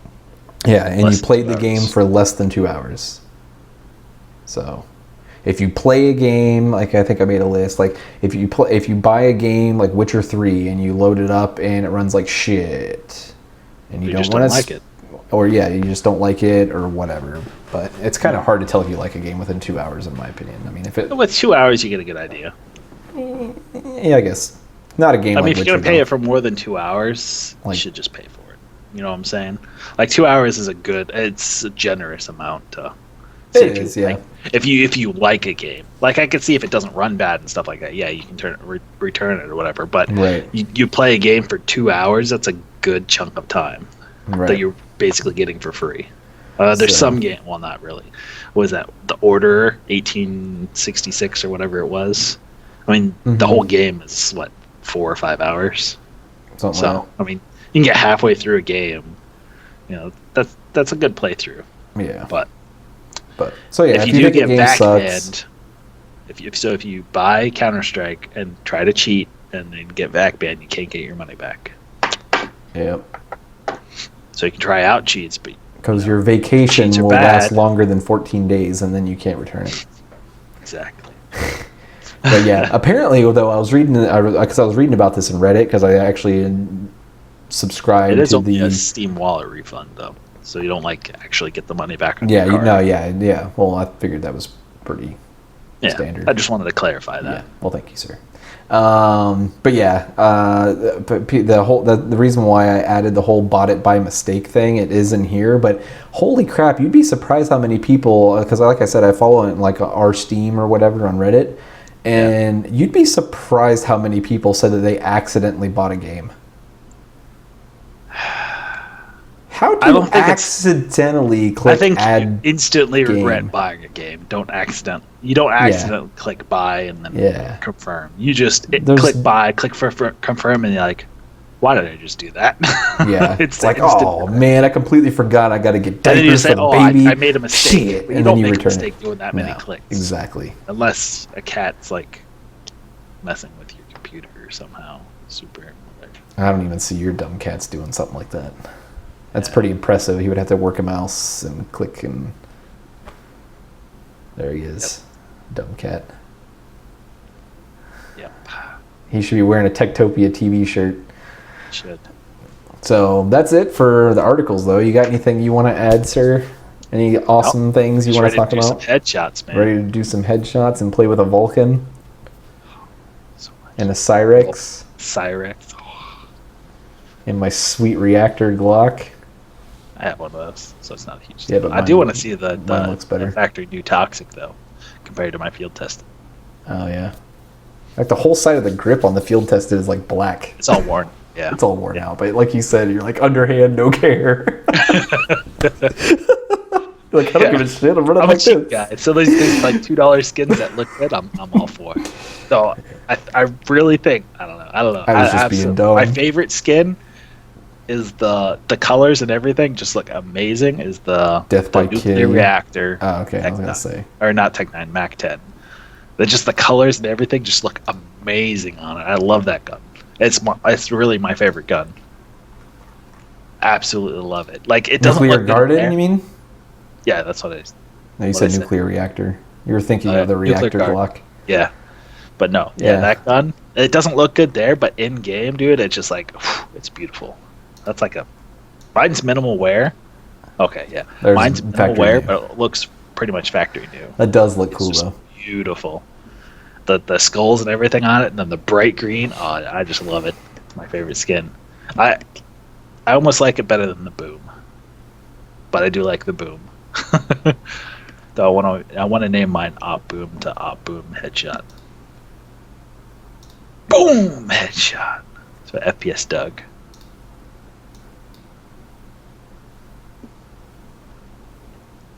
[SPEAKER 1] Yeah, and you played the game for less than 2 hours. So. If you play a game, like I think I made a list, like if you buy a game like Witcher 3 and you load it up and it runs like shit, and you don't like it, or you just don't like it or whatever. But it's kind of hard to tell if you like a game within 2 hours, in my opinion. I mean,
[SPEAKER 2] with 2 hours you get a good idea.
[SPEAKER 1] Yeah, I guess not a game.
[SPEAKER 2] I mean, if you're gonna pay it for more than 2 hours, you should just pay for it. You know what I'm saying? Like 2 hours is it's a generous amount to.
[SPEAKER 1] It is, yeah.
[SPEAKER 2] If you like a game, like I could see if it doesn't run bad and stuff like that, yeah, you can return it or whatever. But you play a game for 2 hours, that's a good chunk of time that you're basically getting for free. There's some game, well, not really. What was that? The Order 1866 or whatever it was. I mean, the whole game is 4 or 5 hours. I mean, you can get halfway through a game. You know, that's a good playthrough.
[SPEAKER 1] Yeah,
[SPEAKER 2] but
[SPEAKER 1] so yeah,
[SPEAKER 2] if you do get back banned, if you buy Counter-Strike and try to cheat and then get back banned, you can't get your money back.
[SPEAKER 1] Yep.
[SPEAKER 2] So you can try out cheats, but
[SPEAKER 1] because your vacation will last longer than 14 days, and then you can't return it.
[SPEAKER 2] Exactly.
[SPEAKER 1] But yeah, apparently, though, I was reading about this in Reddit because I actually subscribed
[SPEAKER 2] to
[SPEAKER 1] the
[SPEAKER 2] a Steam Wallet refund though. So you don't actually get the money back on
[SPEAKER 1] your
[SPEAKER 2] card.
[SPEAKER 1] Yeah. Well, I figured that was pretty standard.
[SPEAKER 2] I just wanted to clarify that.
[SPEAKER 1] Yeah. Well, thank you, sir. But yeah, the reason why I added the whole bought it by mistake thing, it is in here. But holy crap, you'd be surprised how many people, because like I said, I follow it in like our Steam or whatever on Reddit, and you'd be surprised how many people said that they accidentally bought a game. How do you accidentally click add?
[SPEAKER 2] I think you instantly regret buying a game. You don't accidentally click buy and then confirm. You just click buy, click for confirm, and you're like, why did I just do that?
[SPEAKER 1] Yeah. It's like, oh man, I completely forgot I got to get diapers for the baby.
[SPEAKER 2] I made a mistake.
[SPEAKER 1] Shit.
[SPEAKER 2] But you don't make a mistake doing that many clicks.
[SPEAKER 1] Exactly.
[SPEAKER 2] Unless a cat's messing with your computer somehow. Super.
[SPEAKER 1] I don't even see your dumb cats doing something like that. That's pretty impressive. He would have to work a mouse and click, and there he is. Dumb cat.
[SPEAKER 2] Yep.
[SPEAKER 1] He should be wearing a Tektopia TV shirt.
[SPEAKER 2] Should.
[SPEAKER 1] So that's it for the articles, though. You got anything you want to add, sir? Any awesome things you want to talk about?
[SPEAKER 2] Ready to do some headshots, man.
[SPEAKER 1] Ready to do some headshots and play with a Vulcan? And a Cyrex?
[SPEAKER 2] Cyrex.
[SPEAKER 1] And my sweet reactor Glock.
[SPEAKER 2] I have one of those, so it's not a huge
[SPEAKER 1] Yeah,
[SPEAKER 2] deal.
[SPEAKER 1] but
[SPEAKER 2] I do want to see the
[SPEAKER 1] looks better.
[SPEAKER 2] factory new Toxic, though, compared to my field tested.
[SPEAKER 1] Oh, yeah. Like, the whole side of the grip on the field tested is, like, black.
[SPEAKER 2] It's all worn. Yeah.
[SPEAKER 1] It's all worn out. But like you said, you're, like, underhand, no care. Like, I don't give a shit. I'm running like this.
[SPEAKER 2] Guy. So there's like $2 skins that look good. I'm all for. So I really think I don't know.
[SPEAKER 1] I was just being dumb.
[SPEAKER 2] My favorite skin is the colors and everything just look amazing. Is the
[SPEAKER 1] Death by
[SPEAKER 2] nuclear reactor?
[SPEAKER 1] Oh, okay. I was gonna
[SPEAKER 2] Tech
[SPEAKER 1] say,
[SPEAKER 2] or not Tech 9, Mac 10. Just the colors and everything just look amazing on it. I love that gun. It's really my favorite gun. Absolutely love it. Like it doesn't
[SPEAKER 1] nuclear
[SPEAKER 2] look
[SPEAKER 1] guarded. You mean?
[SPEAKER 2] Yeah, that's what it is.
[SPEAKER 1] No, you said nuclear reactor. You were thinking of the reactor Glock.
[SPEAKER 2] Yeah. But no, that gun, it doesn't look good there, but in game, dude, it's just like, it's beautiful. That's like mine's minimal wear. Okay, yeah. Mine's minimal wear, but it looks pretty much factory new.
[SPEAKER 1] That does look cool, though.
[SPEAKER 2] Beautiful. The skulls and everything on it, and then the bright green. Oh, I just love it. It's my favorite skin. I almost like it better than the boom. But I do like the boom. So I want to name mine Op Boom to Op Boom Headshot. Boom Headshot. So FPS Doug.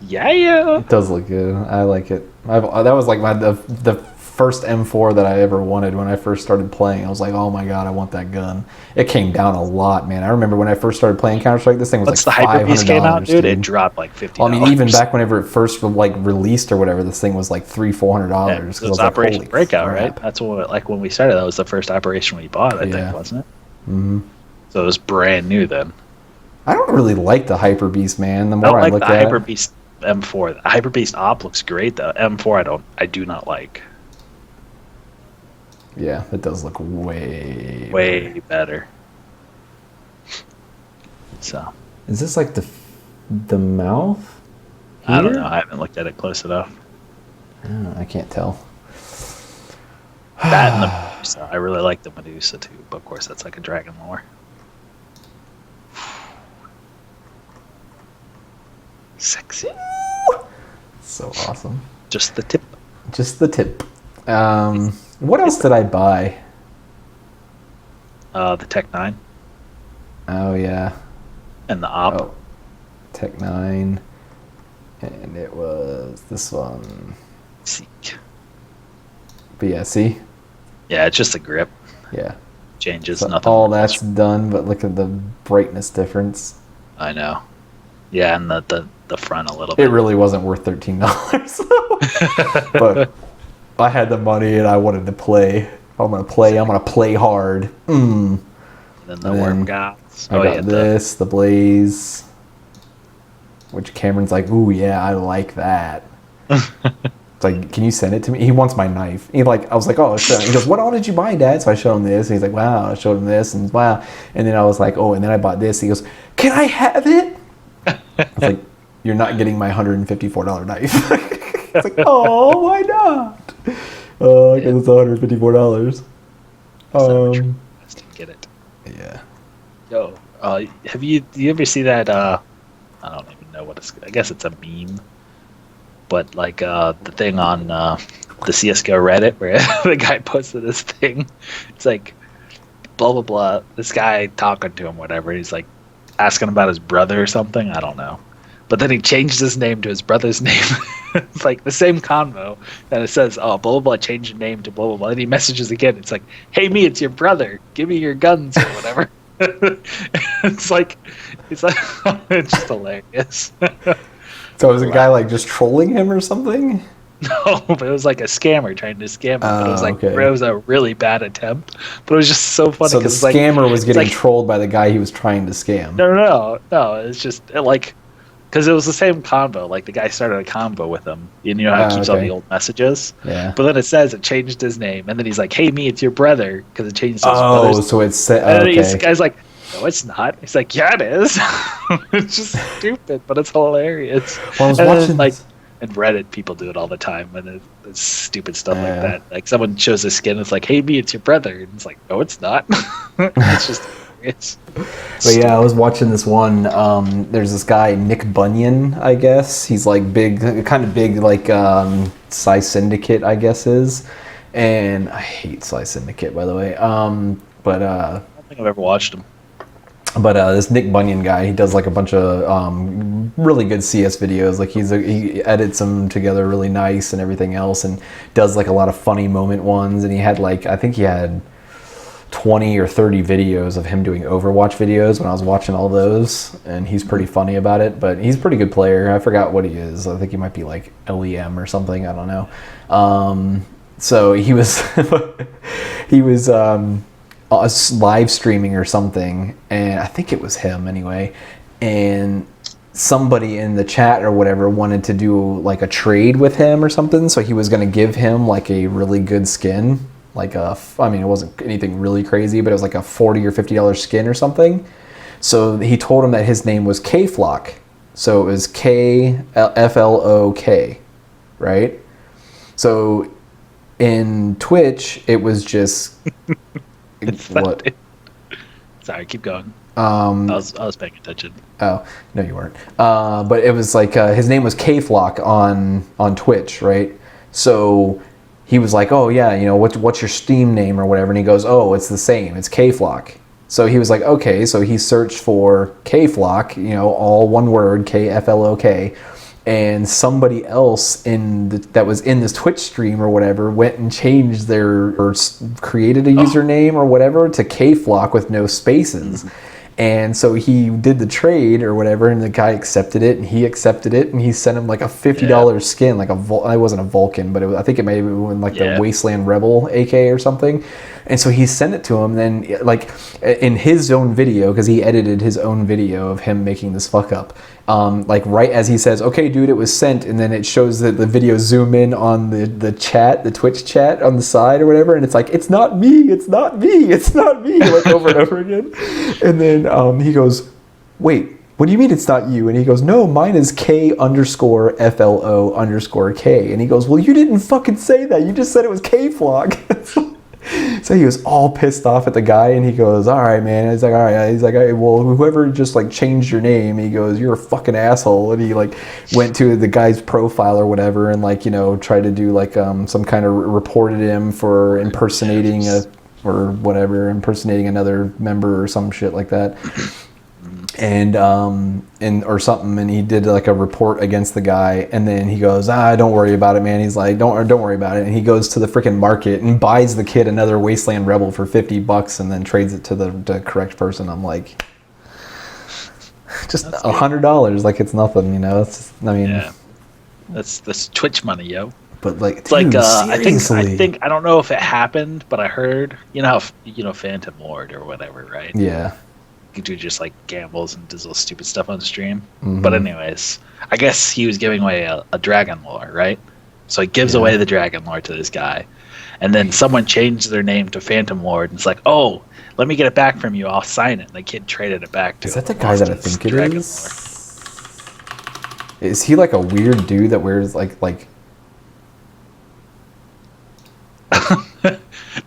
[SPEAKER 2] Yeah.
[SPEAKER 1] It does look good. I like it. That was like the first M4 that I ever wanted when I first started playing. I was like, oh my god, I want that gun. It came down a lot, man. I remember when I first started playing Counter-Strike, this thing was
[SPEAKER 2] Once
[SPEAKER 1] like
[SPEAKER 2] the Hyper Beast came out, dude, it
[SPEAKER 1] dude.
[SPEAKER 2] dropped like $50.
[SPEAKER 1] Well, I mean, even back whenever it first like released or whatever, this thing was like $300-$400.
[SPEAKER 2] Yeah, it was Operation
[SPEAKER 1] like,
[SPEAKER 2] Breakout, right? That's what, like when we started, that was the first operation we bought, I think, wasn't it?
[SPEAKER 1] Mm-hmm.
[SPEAKER 2] So it was brand new then.
[SPEAKER 1] I don't really like the Hyper Beast, man. The more I look at it,
[SPEAKER 2] Hyper Beast M4. The Hyper Beast Op looks great though. M4 I do not like.
[SPEAKER 1] Yeah, it does look way
[SPEAKER 2] better. So,
[SPEAKER 1] is this like the mouth?
[SPEAKER 2] Here? I don't know. I haven't looked at it close enough.
[SPEAKER 1] I can't tell.
[SPEAKER 2] That and the Medusa. I really like the Medusa too, but of course that's like a dragon lore. Sexy.
[SPEAKER 1] So awesome.
[SPEAKER 2] Just the tip.
[SPEAKER 1] Just the tip. What else did I buy?
[SPEAKER 2] The Tech 9.
[SPEAKER 1] Oh, yeah.
[SPEAKER 2] And the Op.
[SPEAKER 1] Oh, Tech 9. And it was this one.
[SPEAKER 2] Seek.
[SPEAKER 1] But yeah, see?
[SPEAKER 2] Yeah, it's just a grip.
[SPEAKER 1] Yeah.
[SPEAKER 2] Changes,
[SPEAKER 1] so
[SPEAKER 2] nothing.
[SPEAKER 1] All that's done, but look at the brightness difference.
[SPEAKER 2] I know. Yeah, and the front a little bit.
[SPEAKER 1] It really wasn't worth $13. But I had the money and I wanted to play. I'm gonna play hard.
[SPEAKER 2] And then the worm gods.
[SPEAKER 1] I got this, the Blaze. Which Cameron's like, ooh yeah, I like that. It's like, can you send it to me? He wants my knife. I was like, oh, he goes, what all did you buy, Dad? So I showed him this, and he's like, wow. I showed him this, and wow. And then I was like, oh, and then I bought this. He goes, can I have it? I was like, you're not getting my $154 knife. It's like, oh, why not? Because it's $154.
[SPEAKER 2] Get it.
[SPEAKER 1] Yeah.
[SPEAKER 2] Yo, do you ever see that? I don't even know what it's. I guess it's a meme, but like the thing on the CSGO Reddit where the guy posted this thing. It's like blah blah blah. This guy talking to him, whatever. He's like asking about his brother or something. I don't know. But then he changed his name to his brother's name. It's like the same convo. And it says, oh, blah, blah, blah, change your name to blah, blah, blah. And he messages again. It's like, hey, me, it's your brother. Give me your guns or whatever. it's just hilarious.
[SPEAKER 1] So was a guy like just trolling him or something?
[SPEAKER 2] No, but it was like a scammer trying to scam him. But it was like,
[SPEAKER 1] okay.
[SPEAKER 2] It was a really bad attempt. But it was just so funny.
[SPEAKER 1] So the scammer was getting trolled by the guy he was trying to scam.
[SPEAKER 2] No. It's just
[SPEAKER 3] because it was the same convo. Like the guy started a convo with him. You know how it keeps all the old messages.
[SPEAKER 1] Yeah.
[SPEAKER 3] But then it says it changed his name, and then he's like, "Hey, me, it's your brother," because it changed his brother's.
[SPEAKER 1] Oh, so it's
[SPEAKER 3] and then the guy's like, "No, it's not." He's like, "Yeah, it is." It's just stupid, but it's hilarious.
[SPEAKER 1] Well, I was watching
[SPEAKER 3] and Reddit people do it all the time, and it's stupid stuff like that. Like someone shows a skin, it's like, "Hey, me, it's your brother," and it's like, "No, it's not." It's just.
[SPEAKER 1] But yeah, I was watching this one. There's this guy Nick Bunyan, I guess. He's like big, kind of big, like SanDisk, I guess is. And I hate SanDisk, by the way. But
[SPEAKER 3] I don't think I've ever watched him.
[SPEAKER 1] But this Nick Bunyan guy, he does like a bunch of really good CS videos. Like he edits them together really nice and everything else, and does like a lot of funny moment ones. And he had like, I think he had 20 or 30 videos of him doing Overwatch videos when I was watching all those, and he's pretty funny about it. But he's a pretty good player. I forgot what he is. I think he might be like LEM or something. I don't know. So he was live streaming or something, and I think it was him anyway. And somebody in the chat or whatever wanted to do like a trade with him or something. So he was going to give him like a really good skin. Like I mean, it wasn't anything really crazy, but it was like a $40 or $50 skin or something. So he told him that his name was Kflock. So it was KFLOK, right? So in Twitch, it was just what?
[SPEAKER 3] Sorry, keep going.
[SPEAKER 1] I
[SPEAKER 3] was paying attention.
[SPEAKER 1] Oh, no, you weren't. But it was like his name was Kflock on Twitch, right? So he was like, "Oh yeah, you know what's your Steam name or whatever?" And he goes, "Oh, it's the same. It's Kflock." So he was like, "Okay." So he searched for Kflock, you know, all one word, KFLOK, and somebody else that was in this Twitch stream or whatever went and changed or created a username or whatever to Kflock with no spaces. And so he did the trade or whatever, and the guy accepted it, and he accepted it, and he sent him like a $50 skin, like it wasn't a Vulcan, but I think it may have been like the Wasteland Rebel AK or something. And so he sent it to him. Then, like in his own video, because he edited his own video of him making this fuck up. Like right as he says, "Okay, dude, it was sent," and then it shows that the video zoom in on the chat, the Twitch chat on the side or whatever, and it's like, "It's not me, it's not me, it's not me," like over and over again. And then he goes, "Wait, what do you mean it's not you?" And he goes, "No, mine is K_FLO_K." And he goes, "Well, you didn't fucking say that. You just said it was Kflock." So he was all pissed off at the guy, and he goes, "All right, man." He's like, "All right." He's like, "Well, whoever just like changed your name," he goes, "You're a fucking asshole." And he like went to the guy's profile or whatever, and like, you know, tried to do like some kind of reported him for impersonating impersonating another member or some shit like that. And or something, and he did like a report against the guy, and then he goes, "Don't worry about it, man." He's like, don't worry about it. And he goes to the freaking market and buys the kid another Wasteland Rebel for $50 and then trades it to the correct person. I'm like, just $100, like it's nothing, you know. It's just, I mean,
[SPEAKER 3] that's Twitch money, yo.
[SPEAKER 1] But like,
[SPEAKER 3] it's
[SPEAKER 1] dude,
[SPEAKER 3] like
[SPEAKER 1] seriously.
[SPEAKER 3] I think I don't know if it happened, but I heard, you know how Phantom Lord or whatever, right?
[SPEAKER 1] Yeah.
[SPEAKER 3] Dude just like gambles and does little stupid stuff on the stream. But anyways, I guess he was giving away a dragon lore, right? So he gives away the dragon lore to this guy, and then someone changed their name to Phantom Lord, and it's like, "Oh, let me get it back from you. I'll sign it." And the kid traded it back to him.
[SPEAKER 1] Is that the guy that I think it is? Is he like a weird dude that wears like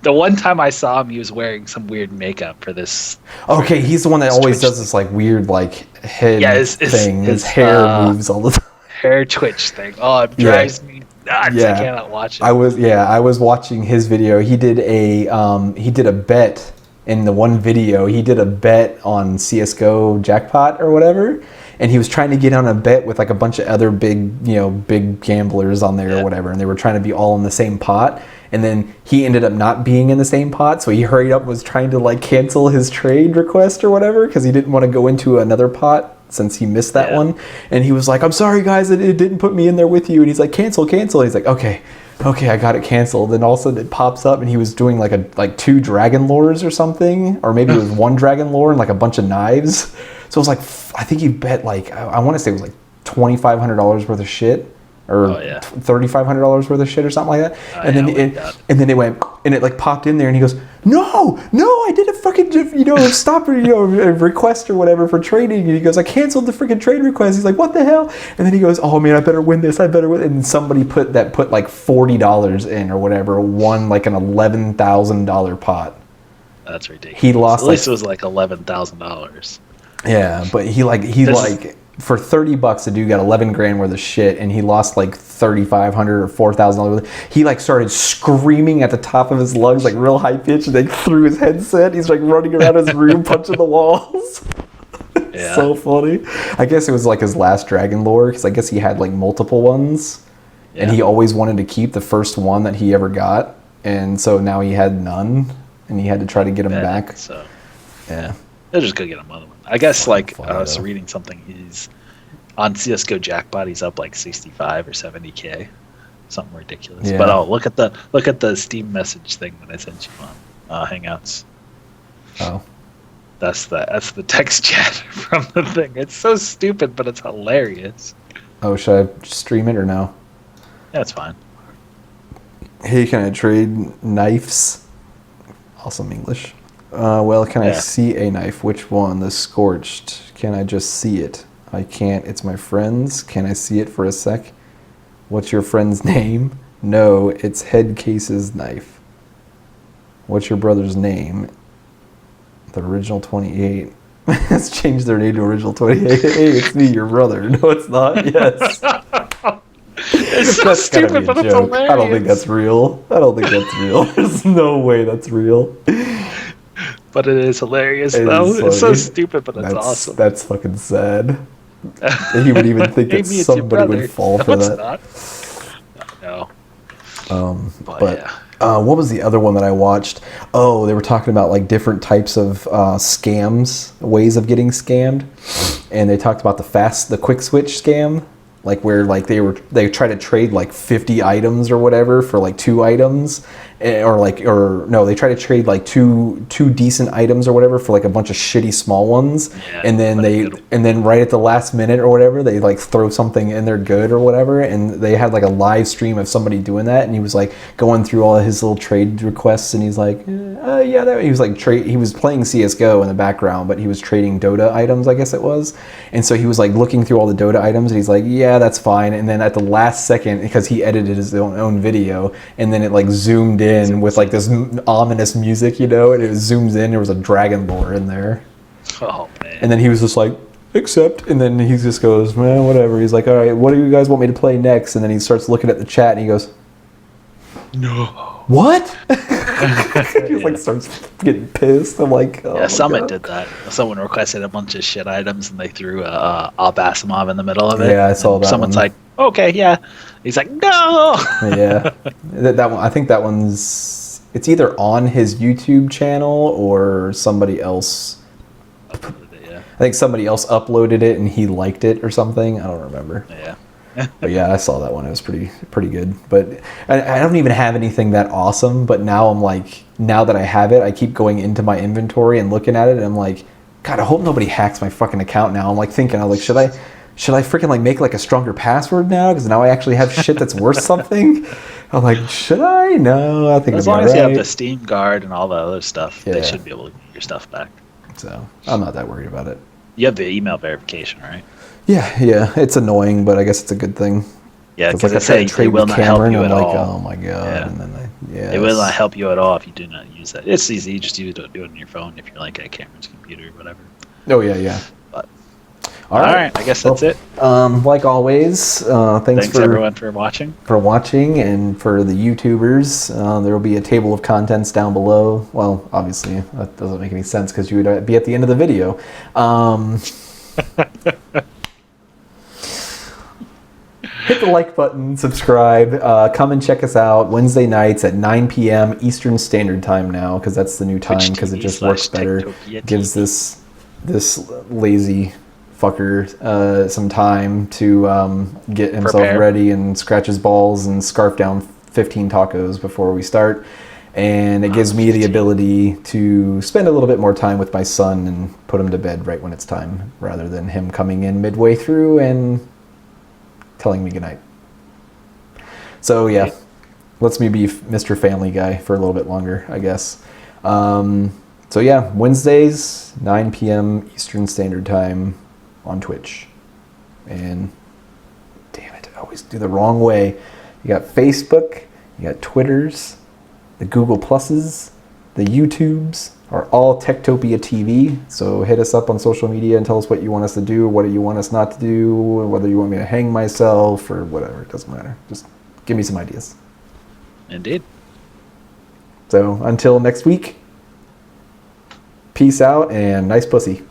[SPEAKER 3] The one time I saw him, he was wearing some weird makeup for this.
[SPEAKER 1] Okay, he's the one that always does this like weird like head thing. His hair moves all the time.
[SPEAKER 3] Hair twitch thing. Oh, it drives me nuts. I cannot watch it.
[SPEAKER 1] I was watching his video. He did a bet in the one video. He did a bet on CSGO jackpot or whatever. And he was trying to get on a bet with like a bunch of other big gamblers on there or whatever, and they were trying to be all in the same pot. And then he ended up not being in the same pot, so he hurried up and was trying to like cancel his trade request or whatever because he didn't want to go into another pot since he missed that one. And he was like, "I'm sorry guys, it didn't put me in there with you." And he's like, cancel. And he's like, okay, I got it canceled. And all of a sudden it pops up, and he was doing like 2 dragon lores or something, or maybe it was 1 dragon lore and like a bunch of knives. So it was like, I think he bet like, I want to say it was like $2,500 worth of shit, or $3,500 worth of shit or something like that. And then it went, and it like popped in there, and he goes, no, I did a fucking, stop, a request or whatever for trading. And he goes, I canceled the freaking trade request. He's like, what the hell? And then he goes, oh man, I better win this. And somebody put like $40 in or whatever, won like an $11,000 pot.
[SPEAKER 2] That's ridiculous.
[SPEAKER 1] He lost.
[SPEAKER 2] At least it was like $11,000.
[SPEAKER 1] Yeah, but he for $30, the dude got 11 grand worth of shit, and he lost like $3,500 or $4,000. He like started screaming at the top of his lungs, like real high pitch, and they threw his headset. He's like running around his room, punching the walls. Yeah. So funny. I guess it was like his last Dragon lore, because I guess he had like multiple ones, and he always wanted to keep the first one that he ever got, and so now he had none, and he had to try to get him back.
[SPEAKER 2] So
[SPEAKER 1] yeah.
[SPEAKER 2] They're just gonna get another one. I guess like I was reading something. He's on CSGO Jackpot. He's up like 65 or 70K, something ridiculous. Yeah. But look at the Steam message thing that I sent you on Hangouts.
[SPEAKER 1] Oh,
[SPEAKER 2] that's the text chat from the thing. It's so stupid, but it's hilarious.
[SPEAKER 1] Oh, should I stream it or no?
[SPEAKER 2] Yeah, it's fine.
[SPEAKER 1] Hey, can I trade knives? Awesome English. Well, can I see a knife? Which one? The scorched. Can I just see it? I can't. It's my friend's. Can I see it for a sec? What's your friend's name? No, it's Headcase's knife. What's your brother's name? The Original 28. Let's change their name to Original 28. Hey, it's me, your brother. No, it's not. Yes.
[SPEAKER 2] It's so stupid, but it's hilarious.
[SPEAKER 1] I don't think that's real. There's no way that's real.
[SPEAKER 2] But it is hilarious, though. It's so stupid, but it's awesome.
[SPEAKER 1] That's fucking sad. He would even think that somebody would fall for that.
[SPEAKER 2] No.
[SPEAKER 1] What was the other one that I watched? Oh, they were talking about like different types of scams, ways of getting scammed, and they talked about the quick switch scam, like where like they try to trade like 50 items or whatever for like 2 items. They try to trade like two decent items or whatever for like a bunch of shitty small ones, and then right at the last minute or whatever they like throw something in there good or whatever, and they had like a live stream of somebody doing that, and he was like going through all of his little trade requests, and he's like, he was like he was playing CSGO in the background, but he was trading Dota items, I guess it was, and so he was like looking through all the Dota items, and he's like, yeah, that's fine, and then at the last second, because he edited his own video, and then it like zoomed in with like this ominous music, and it zooms in. There was a dragon lore in there.
[SPEAKER 2] Oh man!
[SPEAKER 1] And then he was just like, accept. And then he just goes, man, whatever. He's like, all right, what do you guys want me to play next? And then he starts looking at the chat, and he goes,
[SPEAKER 2] no.
[SPEAKER 1] What? He like starts getting pissed. I'm like, oh
[SPEAKER 2] yeah, Summit did that. Someone requested a bunch of shit items, and they threw Abasimov in the middle of it.
[SPEAKER 1] Yeah, I saw that.
[SPEAKER 2] Someone's like, okay, yeah. He's like, no.
[SPEAKER 1] Yeah, that one. I think that one's. It's either on his YouTube channel or somebody else.
[SPEAKER 2] Uploaded it, yeah.
[SPEAKER 1] I think somebody else uploaded it and he liked it or something. I don't remember.
[SPEAKER 2] Yeah.
[SPEAKER 1] But yeah, I saw that one. It was pretty good. But I don't even have anything that awesome. But now I'm like, now that I have it, I keep going into my inventory and looking at it, and I'm like, God, I hope nobody hacks my fucking account now. I'm like thinking, I'm like, should I freaking like make like a stronger password now? Because now I actually have shit that's worth something. I'm like, should I? No, I think
[SPEAKER 2] as long as you have the Steam Guard and all the other stuff, they should be able to get your stuff back.
[SPEAKER 1] So I'm not that worried about it.
[SPEAKER 2] You have the email verification, right?
[SPEAKER 1] Yeah, it's annoying, but I guess it's a good thing.
[SPEAKER 2] Yeah, because it will not help you at all.
[SPEAKER 1] Oh my god!
[SPEAKER 2] Yeah.
[SPEAKER 1] And then
[SPEAKER 2] it will not help you at all if you do not use that. It's easy. You just do it on your phone if you're like at Cameron's computer or whatever.
[SPEAKER 1] Oh yeah.
[SPEAKER 2] But all right. I guess that's it.
[SPEAKER 1] Like always, thanks for
[SPEAKER 2] everyone for watching.
[SPEAKER 1] And for the YouTubers, there will be a table of contents down below. Well, obviously that doesn't make any sense because you would be at the end of the video. Hit the like button, subscribe, come and check us out Wednesday nights at 9 p.m. Eastern Standard Time now, because that's the new time, because it just works better. Gives this lazy fucker some time to get himself ready and scratch his balls and scarf down 15 tacos before we start. And it gives me the ability to spend a little bit more time with my son and put him to bed right when it's time, rather than him coming in midway through and telling me goodnight. So yeah, lets me be Mr. Family Guy for a little bit longer, I guess. So yeah, Wednesdays, 9 p.m. Eastern Standard Time on Twitch. And damn it, I always do the wrong way. You got Facebook, you got Twitters, the Google Pluses, the YouTubes are all Tektopia TV. So hit us up on social media and tell us what you want us to do, what you want us not to do, whether you want me to hang myself or whatever. It doesn't matter. Just give me some ideas.
[SPEAKER 2] Indeed.
[SPEAKER 1] So until next week, peace out and nice pussy.